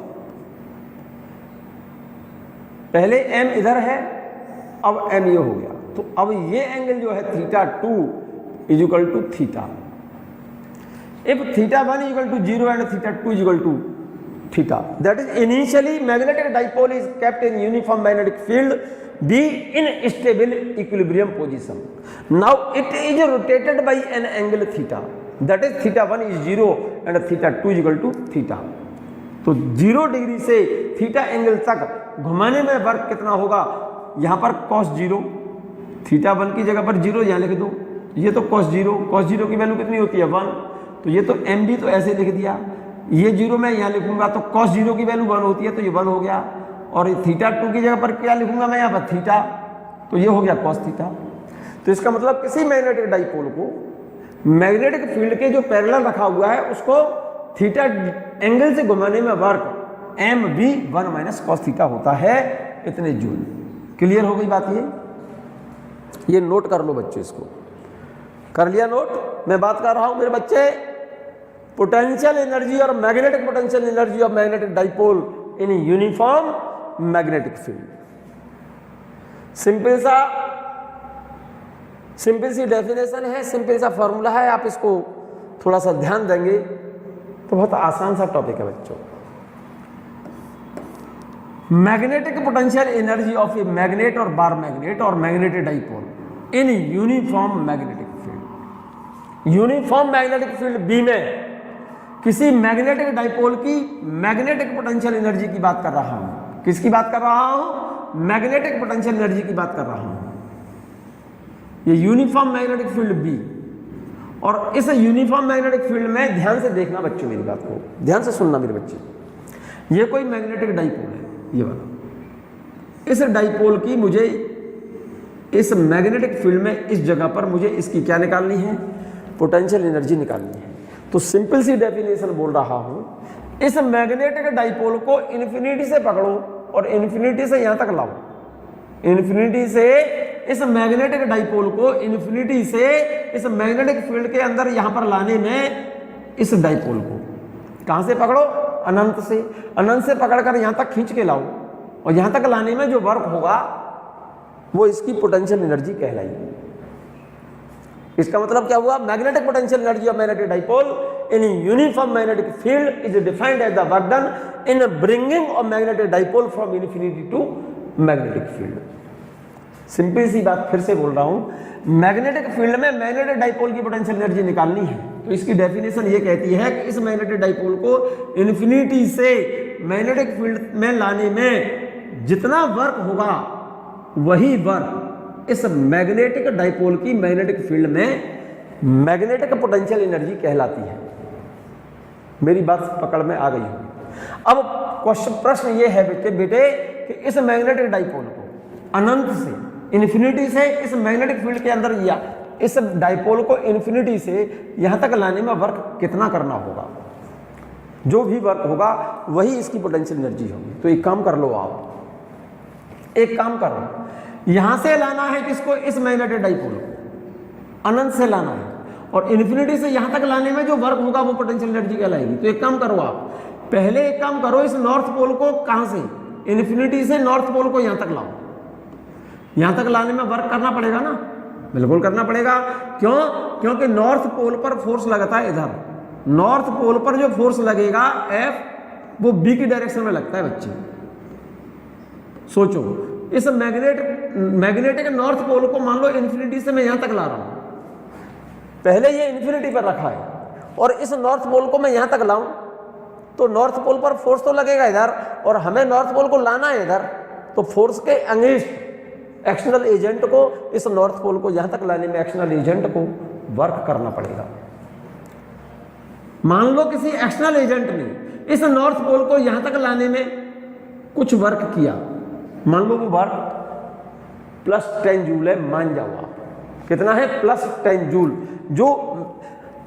पहले m इधर है, अब m ये हो गया, तो अब ये एंगल जो है θ2 is equal to θ। If θ1 is equal to 0 and θ2 is equal to θ, that is initially magnetic dipole is kept in uniform magnetic field be in stable equilibrium position. Now it is rotated by an angle θ, that is θ1 is 0 and θ2 is equal to θ। तो 0 degree से θ angle तक घुमाने में work कितना होगा, यहाँ पर cos 0, θ1 की जगह पर 0 यहाँ लिख दो, ये तो cos 0 की वैल्यू कितनी होती है 1, तो ये तो m भी तो ऐसे लिख दिया, ये 0 मैं यहाँ लिखूंगा तो cos 0 की वैल्यू 1 होती है, तो ये 1 हो गया, और θ2 की जगह पर क्या लिखूंगा मैं यहाँ पर θ, तो ये हो गया cos θ। तो इसका मतलब किसी मैग्नेटिक डाइपोल को मैग्नेटिक फील्ड के जो पैरेलल रखा हुआ है उसको θ एंगल से घुमाने में वर्क m भी 1 माइनस cos θ होता है, इतने जूल। क्लियर हो गई बात ये नोट कर लो बच्चे, इसको कर लिया नोट। मैं बात कर रहा हूं मेरे बच्चे पोटेंशियल एनर्जी और magnetic potential energy of magnetic dipole in uniform magnetic field. Simple सी डेफिनेशन है, सिंपल सा फॉर्मूला है, आप इसको थोड़ा सा ध्यान देंगे तो बहुत आसान सा टॉपिक है बच्चों। Magnetic potential energy of a magnet और बार मैग्नेट और magnetic dipole in uniform magnetic field. Uniform magnetic field B में किसी मैग्नेटिक डाइपोल की मैग्नेटिक पोटेंशियल एनर्जी की बात कर रहा हूं। किसकी बात कर रहा हूं? मैग्नेटिक पोटेंशियल एनर्जी की बात कर रहा हूं। ये यूनिफॉर्म मैग्नेटिक फील्ड बी, और इस यूनिफॉर्म मैग्नेटिक फील्ड में ध्यान से देखना बच्चों, मेरी बात को ध्यान से सुनना मेरे बच्चे। ये कोई मैग्नेटिक डाइपोल है, ये वाला। इस डाइपोल की मुझे इस मैग्नेटिक फील्ड में इस जगह पर मुझे इसकी क्या निकालनी है, पोटेंशियल एनर्जी निकालनी है। तो सिंपल सी डेफिनेशन बोल रहा हूं, इस मैग्नेटिक डाइपोल को इन्फिनिटी से पकड़ो और इन्फिनिटी से यहां तक लाओ। इन्फिनिटी से इस मैग्नेटिक डाइपोल को इन्फिनिटी से इस मैग्नेटिक फील्ड के अंदर यहां पर लाने में इस डाइपोल को कहां से पकड़ो, अनंत से। अनंत से पकड़कर यहां तक खींच के लाओ, और यहां तक लाने में जो वर्क होगा वो इसकी पोटेंशियल एनर्जी कहलाएगी। इसका मतलब क्या हुआ, magnetic potential energy of magnetic dipole in uniform magnetic field is defined as the work done in bringing of magnetic dipole from infinity to magnetic field. Simple सी बात फिर से बोल रहा हूं, मैग्नेटिक फील्ड में मैग्नेटिक डाइपोल की potential energy निकालनी है, तो इसकी डेफिनेशन ये कहती है कि इस मैग्नेटिक डाइपोल को इन्फिनिटी से मैग्नेटिक फील्ड में लाने में जितना वर्क होगा वही वर्क इस मैग्नेटिक डाइपोल की मैग्नेटिक फील्ड में मैग्नेटिक पोटेंशियल एनर्जी कहलाती है। मेरी बात पकड़ में आ गई होगी। अब क्वेश्चन प्रश्न ये है बेटे कि इस मैग्नेटिक डाइपोल को अनंत से इन्फिनिटी से इस मैग्नेटिक फील्ड के अंदर या इस डाइपोल को इन्फिनिटी से यहां तक लाने में वर्क कितना करना होगा, जो भी वर्क होगा वही इसकी पोटेंशियल एनर्जी होगी। तो एक काम कर लो, आप एक काम करो, यहां से लाना है किसको, इस मैग्नेटिक डाइपोल को अनंत से लाना है, और इन्फिनिटी से यहां तक लाने में जो वर्क होगा वो पोटेंशियल एनर्जी कहलाएगी। तो एक काम करो, आप पहले एक काम करो, इस नॉर्थ पोल को कहां से, इन्फिनिटी से नॉर्थ पोल को यहां तक लाओ। यहां तक लाने में वर्क करना पड़ेगा ना, बिल्कुल करना पड़ेगा। क्यों? क्योंकि नॉर्थ पोल पर फोर्स लगता है इधर, नॉर्थ पोल पर जो फोर्स लगेगा F वो B की डायरेक्शन में लगता है बच्चे। सोचो, इस मैग्नेटिक नॉर्थ पोल को मान लो इन्फिनिटी से मैं यहां तक ला रहा हूं, पहले ये इन्फिनिटी पर रखा है, और इस नॉर्थ पोल को मैं यहां तक लाऊं तो नॉर्थ पोल पर फोर्स तो लगेगा इधर, और हमें नॉर्थ पोल को लाना है इधर, तो फोर्स के अगेंस्ट एक्सटर्नल एजेंट को इस नॉर्थ पोल को यहां तक लाने में एक्सटर्नल एजेंट को वर्क करना पड़ेगा। मान लो किसी एक्सटर्नल एजेंट ने इस नॉर्थ पोल को यहां तक लाने में कुछ वर्क किया, मान लो वो वर्क +10 जूल है, मान जाओ आप, कितना है +10 जूल। जो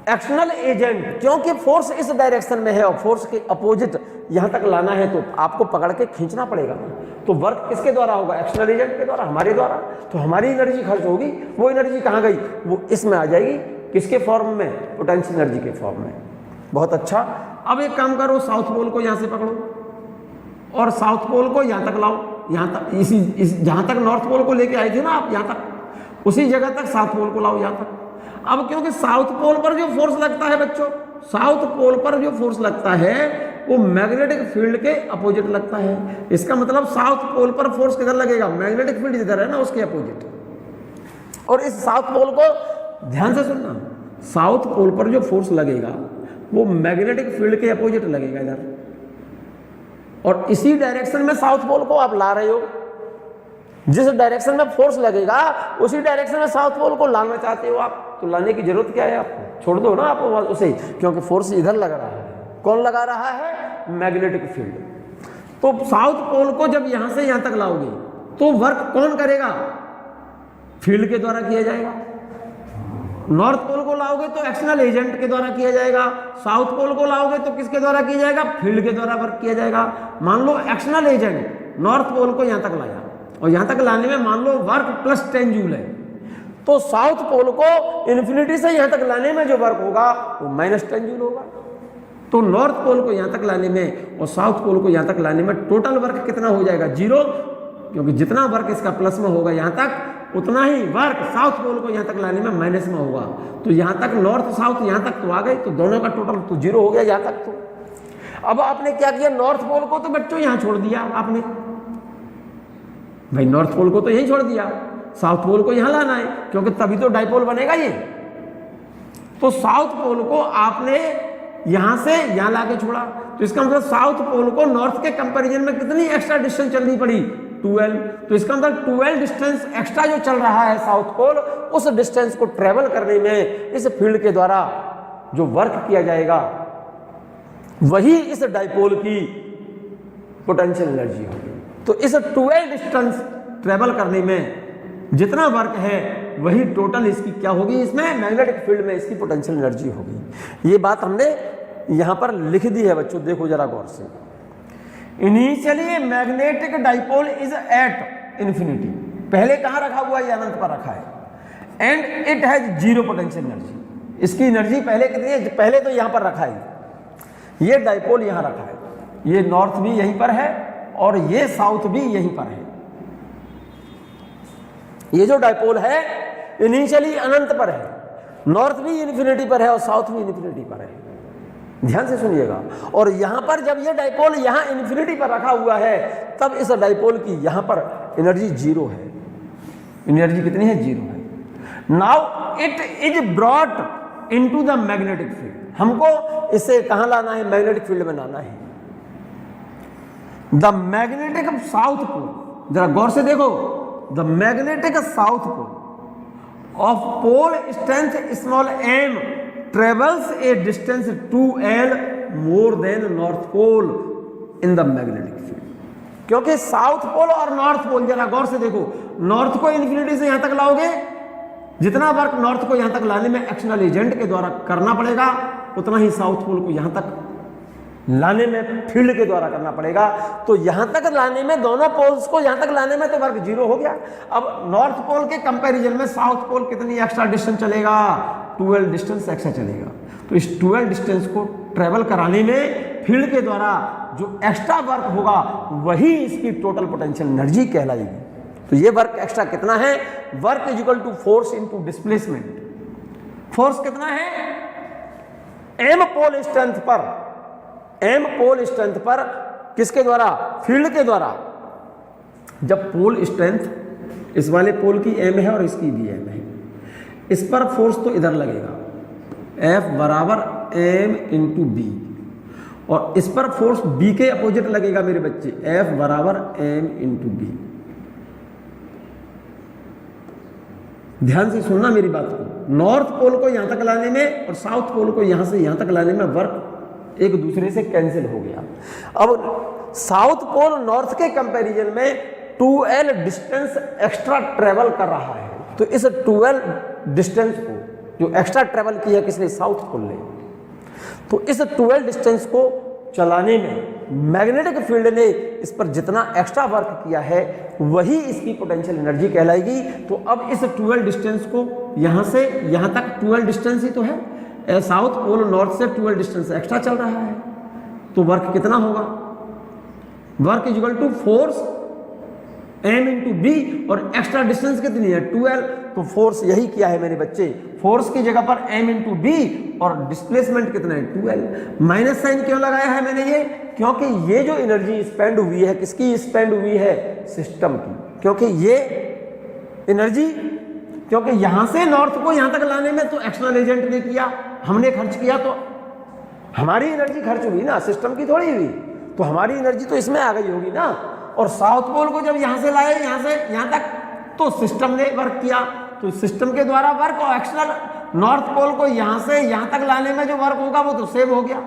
एक्सटर्नल एजेंट, क्योंकि फोर्स इस डायरेक्शन में है और फोर्स के अपोजिट यहां तक लाना है तो आपको पकड़ के खींचना पड़ेगा, तो वर्क किसके द्वारा होगा, एक्सटर्नल एजेंट के द्वारा, हमारे द्वारा। तो हमारी एनर्जी खर्च होगी, वो एनर्जी कहां गई, वो इसमें आ जाएगी, किसके फॉर्म में, पोटेंशियल एनर्जी के फॉर्म में। बहुत अच्छा। अब एक काम करो, साउथ पोल को यहां से पकड़ो और साउथ पोल को यहां तक लाओ, यहां तक जहां तक नॉर्थ पोल को लेके आए थे ना आप, यहां तक उसी जगह तक साउथ पोल को लाओ यहां तक। अब क्योंकि साउथ पोल पर जो फोर्स लगता है बच्चों, साउथ पोल पर जो फोर्स लगता है वो मैग्नेटिक फील्ड के अपोजिट लगता है। इसका मतलब साउथ पोल पर फोर्स किधर लगेगा, मैग्नेटिक फील्ड जिधर है ना उसके अपोजिट। और इस साउथ पोल को ध्यान से सुनना, साउथ पोल पर जो फोर्स लगेगा वो मैग्नेटिक फील्ड के अपोजिट लगेगा इधर, और इसी डायरेक्शन में साउथ पोल को आप ला रहे हो। जिस डायरेक्शन में फोर्स लगेगा उसी डायरेक्शन में साउथ पोल को लाना चाहते हो आप, तो लाने की जरूरत क्या है आपको, छोड़ दो ना आप उसे, क्योंकि फोर्स इधर लगा रहा है। कौन लगा रहा है, मैग्नेटिक फील्ड। तो साउथ पोल को जब यहां से यहां तक लाओगे तो वर्क कौन करेगा, फील्ड के द्वारा किया जाएगा। नॉर्थ पोल को लाओगे तो एक्सटर्नल एजेंट के द्वारा किया जाएगा, साउथ पोल को लाओगे तो किसके द्वारा किया जाएगा, फील्ड के द्वारा वर्क किया जाएगा। मान लो एक्सटर्नल एजेंट नॉर्थ पोल को यहां तक लाया और यहां तक लाने में मान लो वर्क +10 जूल है, तो साउथ पोल को इन्फिनिटी से यहां तक लाने में जो वर्क होगा वो -10 जूल होगा। तो नॉर्थ पोल को यहां तक लाने में और साउथ पोल को यहां तक लाने में टोटल वर्क कितना हो जाएगा, 0, क्योंकि जितना वर्क इसका प्लस में होगा यहां तक, उतना ही वर्क साउथ पोल को यहां तक लाने में माइनस में होगा। तो यहां तक नॉर्थ साउथ यहां तक तो आ गए, तो दोनों का टोटल तो 0 हो गया यहां तक। तो अब आपने क्या किया, नॉर्थ पोल को तो बच्चों यहां छोड़ दिया आपने, भाई नॉर्थ पोल को तो यहीं छोड़ दिया, साउथ पोल को यहां लाना है, क्योंकि तभी तो डाइपोल बनेगा ये। तो साउथ पोल को आपने यहां से यहां लाके छोड़ा, तो इसका मतलब साउथ पोल को नॉर्थ के कंपैरिजन में कितनी एक्स्ट्रा डिस्टेंस चलनी पड़ी, 12। तो इसका मतलब 12 डिस्टेंस एक्स्ट्रा जो चल रहा है साउथ पोल, उस डिस्टेंस को ट्रेवल करने में इस फील्ड के द्वारा जो वर्क किया जाएगा वही इस डाइपोल की पोटेंशियल एनर्जी होगी। तो इस 12 डिस्टेंस ट्रेवल करने में जितना वर्क है वही टोटल इसकी क्या होगी, इसमें मैग्नेटिक फील्ड में इसकी पोटेंशियल एनर्जी होगी। ये बात हमने यहां पर लिख दी है बच्चों, देखो जरा गौर से। Initially magnetic dipole is at infinity, पहले कहां रखा हुआ है, अनंत पर रखा है, and it has 0 potential energy. इसकी एनर्जी पहले कितनी है, पहले तो यहां पर रखा है, ये डाइपोल यहां रखा है, ये नॉर्थ भी यहीं पर है और ये साउथ भी यहीं पर है। ये जो डाइपोल है इनिशियली अनंत पर है, नॉर्थ भी इन्फिनिटी पर है और साउथ भी इन्फिनिटी पर है, ध्यान से सुनिएगा। और यहां पर जब ये डाइपोल यहां इन्फिनिटी पर रखा हुआ है, तब इस डाइपोल की यहां पर एनर्जी 0 है। एनर्जी कितनी है, 0 है। Now it is brought into the magnetic field, हमको इसे कहां लाना है, मैग्नेटिक फील्ड में लाना है। द मैग्नेटिक साउथ पोल, जरा गौर से देखो, the magnetic south pole of pole strength small m travels a distance 2l more than north pole in the magnetic field। क्योंकि साउथ पोल और नॉर्थ पोल, जरा गौर से देखो, नॉर्थ को इन्फिनिटी से यहां तक लाओगे, जितना वर्क नॉर्थ को यहां तक लाने में एक्सटर्नल एजेंट के द्वारा करना पड़ेगा, उतना ही साउथ पोल को यहां तक लाने में फील्ड के द्वारा करना पड़ेगा। तो यहां तक लाने में, दोनों पोल्स को यहां तक लाने में तो वर्क 0 हो गया। अब नॉर्थ पोल के कंपैरिजन में साउथ पोल कितनी एक्स्ट्रा डिस्टेंस चलेगा, 12 डिस्टेंस एक्स्ट्रा चलेगा। तो इस 12 डिस्टेंस को ट्रेवल कराने में फील्ड के द्वारा जो एक्स्ट्रा वर्क होगा वही इसकी टोटल पोटेंशियल एनर्जी कहलाएगी। तो ये वर्क एक्स्ट्रा कितना है, work is equal to force into displacement. Force कितना है, m पोल स्ट्रेंथ पर, m पोल स्ट्रेंथ पर किसके द्वारा, फील्ड के द्वारा। जब पोल स्ट्रेंथ इस वाले पोल की m है और इसकी भी m है, इस पर फोर्स तो इधर लगेगा, F बराबर m इंटू बी, और इस पर फोर्स B के अपोजिट लगेगा मेरे बच्चे, F बराबर m इंटू बी। ध्यान से सुनना मेरी बात को, नॉर्थ पोल को यहां तक लाने में और साउथ पोल को यहां से यहां तक लाने में वर्क एक दूसरे से कैंसिल हो गया। अब साउथ पोल नॉर्थ के कंपैरिजन में 2l डिस्टेंस एक्स्ट्रा ट्रेवल कर रहा है, तो इस 12 डिस्टेंस को जो एक्स्ट्रा ट्रेवल किया किसने, साउथ पोल ने, तो इस 12 डिस्टेंस को चलाने में मैग्नेटिक फील्ड ने इस पर जितना एक्स्ट्रा वर्क किया है वही इसकी पोटेंशियल एनर्जी कहलाएगी। तो अब इस 12 डिस्टेंस को यहां से यहां तक 12 डिस्टेंस ही तो है, साउथ पोल नॉर्थ से 12 डिस्टेंस एक्स्ट्रा चल रहा है, तो वर्क कितना होगा, work is equal to force m into B, और एक्स्ट्रा डिस्टेंस कितनी है 12, तो फोर्स यही किया है मेरे बच्चे, फोर्स की जगह पर m इंटू बी और डिस्प्लेसमेंट कितना है 12। माइनस साइन क्यों लगाया है मैंने ये, क्योंकि ये जो एनर्जी स्पेंड हुई है किसकी स्पेंड हुई है, सिस्टम की, क्योंकि ये एनर्जी, क्योंकि यहां से नॉर्थ को यहां तक लाने में तो एक्सटर्नल एजेंट ने किया, हमने खर्च किया, तो हमारी एनर्जी खर्च हुई ना, सिस्टम की थोड़ी हुई, तो हमारी एनर्जी तो इसमें आ गई होगी ना। और साउथ पोल को जब यहां से लाए यहां से यहां तक, तो सिस्टम ने वर्क किया, तो सिस्टम के द्वारा वर्क, और एक्सटर्नल नॉर्थ पोल को यहां से यहां तक लाने में जो वर्क होगा वो तो सेव हो गया।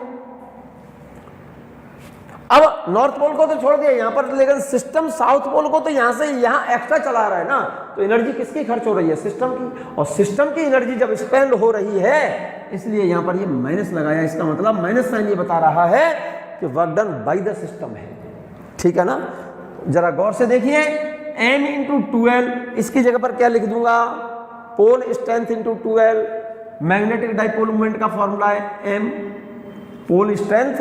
अब नॉर्थ पोल को तो छोड़ दिया यहां पर, लेकिन सिस्टम साउथ पोल को तो यहां से यहां एक्स्ट्रा चला रहा है ना, तो एनर्जी किसकी खर्च हो रही है, सिस्टम की, और सिस्टम की एनर्जी जब स्पेंड हो रही है इसलिए यहां पर ये माइनस लगाया, इसका मतलब माइनस साइन ये बता रहा है कि work done by the system है, ठीक है ना। जरा गौर से देखिए, m इंटू 12, इसकी जगह पर क्या लिख दूंगा, pole strength into 12, magnetic dipole movement का फॉर्मूला है m, pole strength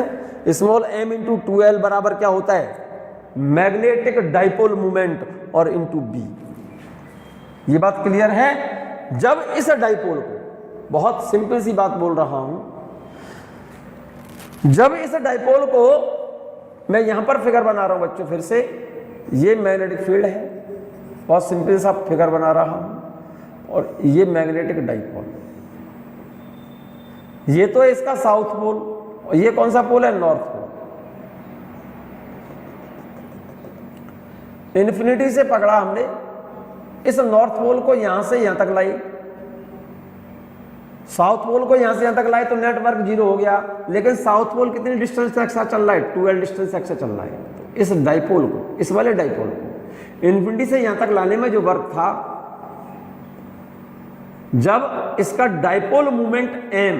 small m into 12 बराबर क्या होता है, मैग्नेटिक डाइपोल मूवमेंट और इंटू b। ये बात क्लियर है। जब इस डाइपोल को, बहुत सिंपल सी बात बोल रहा हूं, जब इस डाइपोल को मैं यहां पर फिगर बना रहा हूं बच्चों, फिर से ये मैग्नेटिक फील्ड है, बहुत सिंपल सा फिगर बना रहा हूं, और ये मैग्नेटिक डाइपोल, ये तो है इसका साउथ पोल, और ये कौन सा पोल है, नॉर्थ पोल। इन्फिनिटी से पकड़ा हमने, इस नॉर्थ पोल को यहां से यहां तक लाई, साउथ पोल को यहां से यहां तक लाए, तो नेटवर्क 0 हो गया। लेकिन साउथ पोल कितनी डिस्टेंस एक्स्ट्रा चल रहा है, 12 डिस्टेंस एक्स्ट्रा चल रहा है। तो इस डाइपोल को, इस वाले डाइपोल को इन्फिनिटी से यहां तक लाने में जो वर्क था, जब इसका डाइपोल मूवमेंट m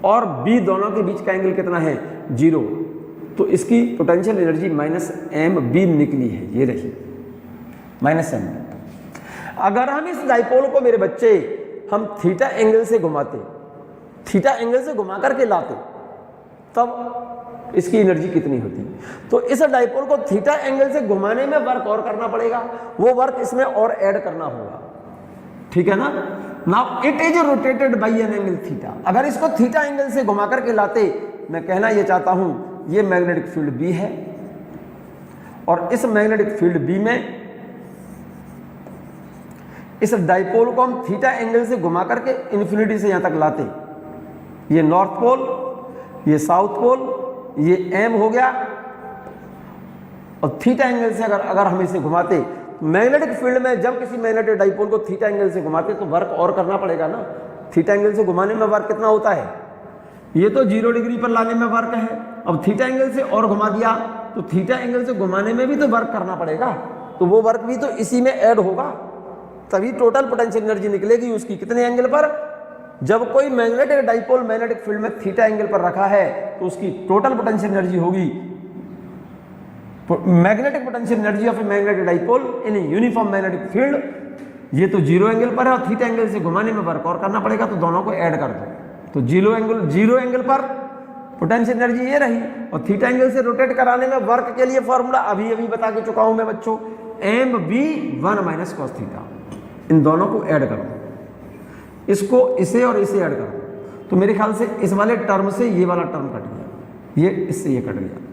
और b दोनों के बीच का एंगल कितना है 0, तो इसकी पोटेंशियल एनर्जी -mb निकली है, ये रही -m। अगर हम इस डाइपोल को मेरे बच्चे हम थीटा एंगल से घुमाते, थीटा एंगल से घुमा करके लाते, तब इसकी एनर्जी कितनी होती। तो इस डाइपोल को थीटा एंगल से घुमाने में वर्क और करना पड़ेगा, वो वर्क इसमें और ऐड करना होगा, ठीक है ना। Now it is rotated bye N angle theta. अगर इसको थीटा एंगल से घुमा करके लाते, मैं कहना ये चाहता हूं, ये मैग्नेटिक फील्ड बी है, और इस मैग्नेटिक फील्ड बी में इस डाइपोल को हम थीटा एंगल से घुमा करके इन्फिनिटी से यहां तक लाते, ये नॉर्थ पोल, ये साउथ पोल, ये m हो गया, और थीटा एंगल से अगर हम इसे घुमाते, मैग्नेटिक फील्ड में जब किसी मैग्नेटिक डाइपोल को थीटा एंगल से घुमाते तो वर्क और करना पड़ेगा ना। थीटा एंगल से घुमाने में वर्क कितना होता है, ये तो 0 डिग्री पर लाने में वर्क है, अब थीटा एंगल से और घुमा दिया तो थीटा एंगल से घुमाने में भी तो वर्क करना पड़ेगा, तो वो वर्क भी तो इसी में ऐड होगा, तभी टोटल पोटेंशियल एनर्जी निकलेगी उसकी कितने एंगल पर। जब कोई मैग्नेटिक डाइपोल मैग्नेटिक फील्ड में थीटा एंगल पर रखा है तो उसकी टोटल पोटेंशियल एनर्जी होगी magnetic potential energy of a magnetic dipole in uniform magnetic field. ये तो 0 एंगल पर है और थीटा एंगल से घुमाने में वर्क और करना पड़ेगा, तो दोनों को ऐड कर दो, तो 0 एंगल पर पोटेंशियल एनर्जी ये रही, और थीटा एंगल से रोटेट कराने में वर्क के लिए फॉर्मूला अभी बता के चुका हूं मैं बच्चों, mb1 - cos थीटा। इन दोनों को ऐड करो, इसको इसे और इसे ऐड करो, तो मेरे ख्याल से इस वाले टर्म से ये वाला टर्म कट गया, ये इससे ये कट गया,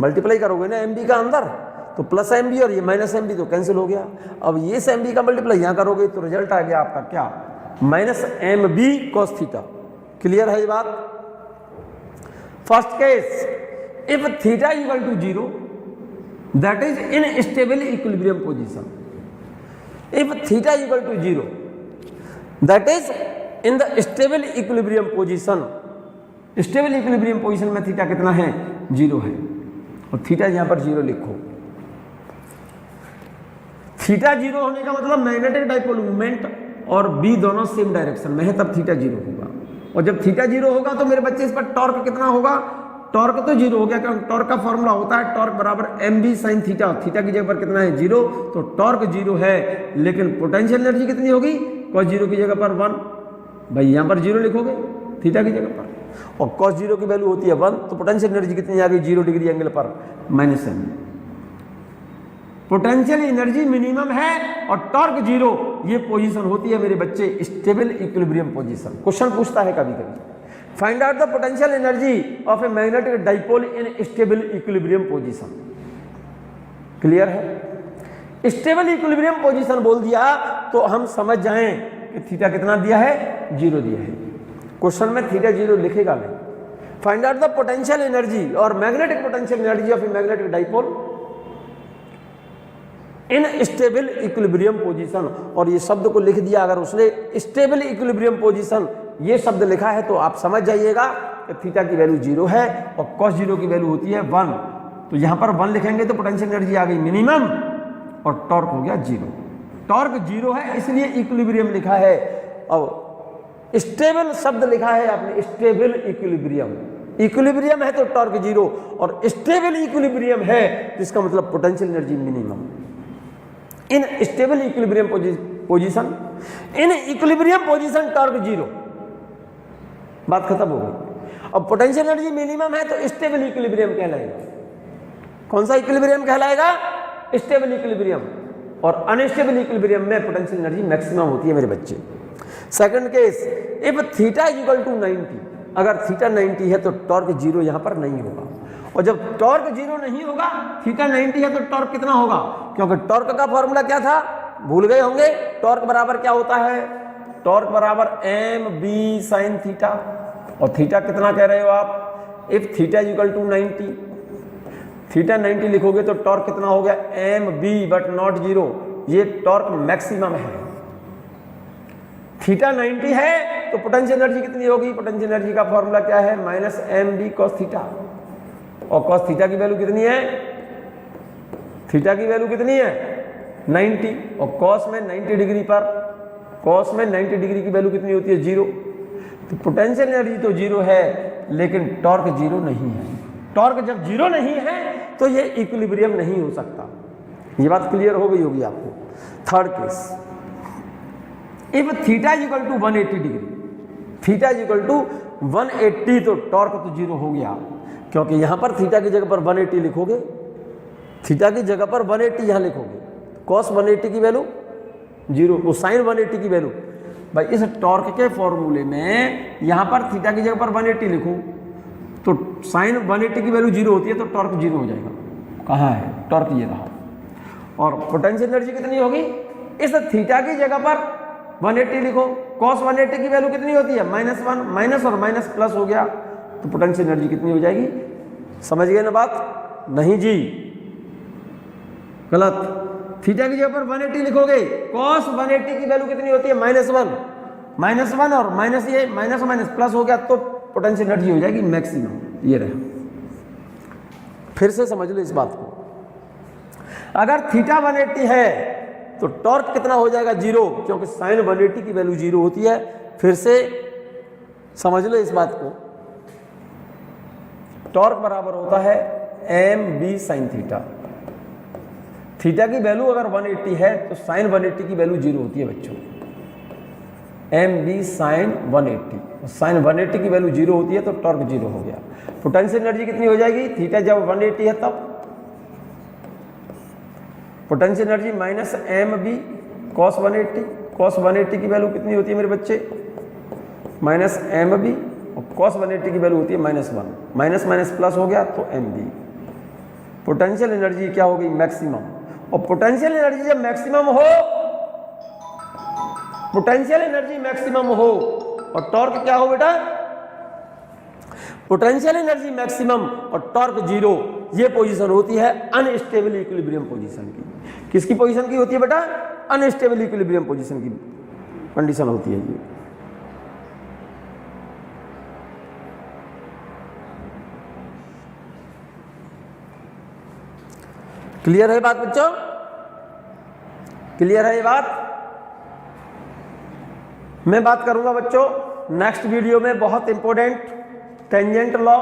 मल्टीप्लाई करोगे ना mb का अंदर तो प्लस mb और ये माइनस mb तो कैंसिल हो गया। अब ये से mb का मल्टीप्लाई यहाँ करोगे तो रिजल्ट आ गया आपका क्या, -mb cos थीटा। क्लियर है ये बात। First case, if theta equal to 0 that is in stable equilibrium position. If theta equal to 0, that is in the stable equilibrium position. Stable equilibrium position में theta कितना है 0 है, और theta यहां पर 0 लिखो। थीटा 0 होने का मतलब मैग्नेटिक डाइपोल मूवमेंट और बी दोनों सेम डायरेक्शन में है, तब थीटा जीरो होगा। और जब थीटा जीरो होगा तो मेरे बच्चे इस पर टॉर्क कितना होगा, टॉर्क तो जीरो हो गया, क्योंकि टॉर्क का फॉर्मूला होता है टॉर्क बराबर M B sine theta, theta की जगह पर कितना है जीरो, तो टॉर्क जीरो है, लेकिन पोटेंशियल एनर्जी कितनी होगी, कॉस जीरो की जगह पर 1, भाई यहाँ पर जीरो लिखोगे थीटा की जगह पर, और कॉस जीरो की वैल्यू होती है 1, तो पोटेंशियल एनर्जी कितनी आ गई 0 डिग्री एंगल पर minus M. Potential energy minimum है और टॉर्क जीरो, ये पोजीशन होती है मेरे बच्चे स्टेबल इक्विलिब्रियम पोजीशन। क्वेश्चन पूछता है कभी कभी, find out the potential energy of a magnetic dipole in stable equilibrium position. Clear है, स्टेबल इक्विलिब्रियम पोजीशन बोल दिया तो हम समझ जाएं कि थीटा कितना दिया है, 0 दिया है। क्वेश्चन में थीटा 0 लिखेगा नहीं। Find out the potential energy और magnetic potential energy of a magnetic dipole in stable equilibrium position, और ये शब्द को लिख दिया, अगर उसने स्टेबल इक्विलिब्रियम पोजीशन ये शब्द लिखा है तो आप समझ जाइएगा कि थीटा की वैल्यू 0 है और कॉस जीरो की वैल्यू होती है 1, तो यहां पर 1 लिखेंगे तो पोटेंशियल एनर्जी आ गई मिनिमम और टॉर्क हो गया 0। टॉर्क 0 है इसलिए इक्विलिब्रियम लिखा है, और स्टेबल शब्द लिखा है आपने, स्टेबल इक्विलिब्रियम, इक्विलिब्रियम है तो टॉर्क 0 और स्टेबल इक्विलिब्रियम है तो इसका मतलब पोटेंशियल एनर्जी मिनिमम। इन स्टेबल इक्विलिब्रियम पोजीशन, इन इक्विलिब्रियम पोजीशन टॉर्क 0, बात खत्म हो गई। अब पोटेंशियल एनर्जी मिनिमम है तो स्टेबल इक्विलिब्रियम कहलाएगा। कौन सा इक्विलिब्रियम कहलाएगा, स्टेबल इक्विलिब्रियम, और अनस्टेबल इक्विलिब्रियम में पोटेंशियल एनर्जी मैक्सिमम होती है मेरे बच्चे। Second case, if theta is equal to 90, अगर थीटा 90 है तो टॉर्क 0 यहां पर नहीं होगा, और जब टॉर्क 0 नहीं होगा, थीटा 90 है तो टॉर्क कितना होगा, क्योंकि टॉर्क का फॉर्मूला क्या था, भूल गए होंगे, टॉर्क बराबर क्या होता है, टॉर्क बराबर एम बी साइन थीटा, और थीटा कितना कह रहे हो आप, if theta is equal to 90, theta 90 लिखोगे तो टॉर्क कितना हो गया, एम बी बट नॉट 0, ये टॉर्क मैक्सिमम है। थीटा 90 है तो पोटेंशियल एनर्जी कितनी होगी, पोटेंशियल एनर्जी का फॉर्मूला क्या है, minus M B cos theta, और कॉस थीटा की वैल्यू कितनी है, थीटा की वैल्यू कितनी है 90, और कॉस में 90 डिग्री पर, कॉस में 90 डिग्री की वैल्यू कितनी होती है 0, तो पोटेंशियल एनर्जी तो 0 है लेकिन टॉर्क 0 नहीं है। टॉर्क जब 0 नहीं है तो ये इक्विलिब्रियम नहीं हो सकता। ये बात क्लियर हो गई होगी आपको। Third case, if theta is equal to 180 degree, theta is equal to 180 तो टॉर्क तो 0 हो गया, क्योंकि यहां पर थीटा की जगह पर 180 लिखोगे, थीटा की जगह पर 180 यहां लिखोगे, कॉस 180 की वैल्यू 0, वो साइन 180 की वैल्यू, भाई इस टॉर्क के फॉर्मूले में यहां पर थीटा की जगह पर 180 लिखो तो साइन 180 की वैल्यू 0 होती है तो टॉर्क 0 हो जाएगा। कहाँ है टॉर्क, ये रहा। और पोटेंशियल एनर्जी कितनी होगी, इस थीटा की जगह पर 180 लिखो, कॉस 180 की वैल्यू कितनी होती है -1, माइनस और माइनस प्लस हो गया, तो पोटेंशियल एनर्जी कितनी हो जाएगी, समझ गए ना बात, नहीं जी गलत। थीटा की जगह पर 180 लिखोगे, कॉस 180 की वैल्यू कितनी होती है -1 और माइनस, ये माइनस माइनस प्लस हो गया तो पोटेंशियल एनर्जी हो जाएगी मैक्सिमम। ये रहे, फिर से समझ लो इस बात को, अगर थीटा 180 है तो टॉर्क कितना हो जाएगा 0, क्योंकि साइन 180 की वैल्यू 0 होती है। फिर से समझ लो इस बात को, टॉर्क बराबर होता है M B sine theta. Theta की वैल्यू अगर 180 है तो साइन 180 की वैल्यू 0 होती है बच्चों, एम बी साइन 180, साइन 180 की वैल्यू 0 होती है तो टॉर्क 0 हो गया। पोटेंशियल एनर्जी कितनी हो जाएगी, थीटा जब 180 है तब potential energy minus M B cos 180, cos 180 की वैल्यू कितनी होती है मेरे बच्चे माइनस एम बी, और कॉस 180 की वैल्यू होती है -1, माइनस माइनस प्लस हो गया तो एम बी। पोटेंशियल एनर्जी क्या होगी मैक्सिमम, और पोटेंशियल एनर्जी जब मैक्सिमम हो, पोटेंशियल एनर्जी मैक्सिमम हो और टॉर्क क्या हो बेटा, पोटेंशियल एनर्जी मैक्सिमम और टॉर्क 0, ये पोजीशन होती है अनस्टेबल इक्विलिब्रियम पोजीशन की। किसकी पोजीशन की होती है बेटा, अनस्टेबल इक्विलिब्रियम पोजीशन की कंडीशन होती है ये। क्लियर है बात बच्चों, क्लियर है ये बात। मैं बात करूंगा बच्चों नेक्स्ट वीडियो में बहुत important tangent law,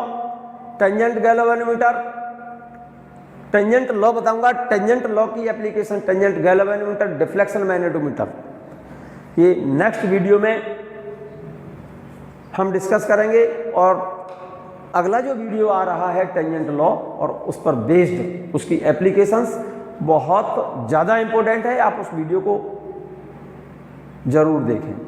tangent galvanometer, tangent law बताऊंगा, टेंजेंट लॉ की application, tangent galvanometer, deflection magnetometer, ये नेक्स्ट वीडियो में हम डिस्कस करेंगे। और अगला जो वीडियो आ रहा है टेंजेंट लॉ और उस पर बेस्ड उसकी एप्लीकेशंस बहुत ज़्यादा इंपॉर्टेंट है, आप उस वीडियो को जरूर देखें।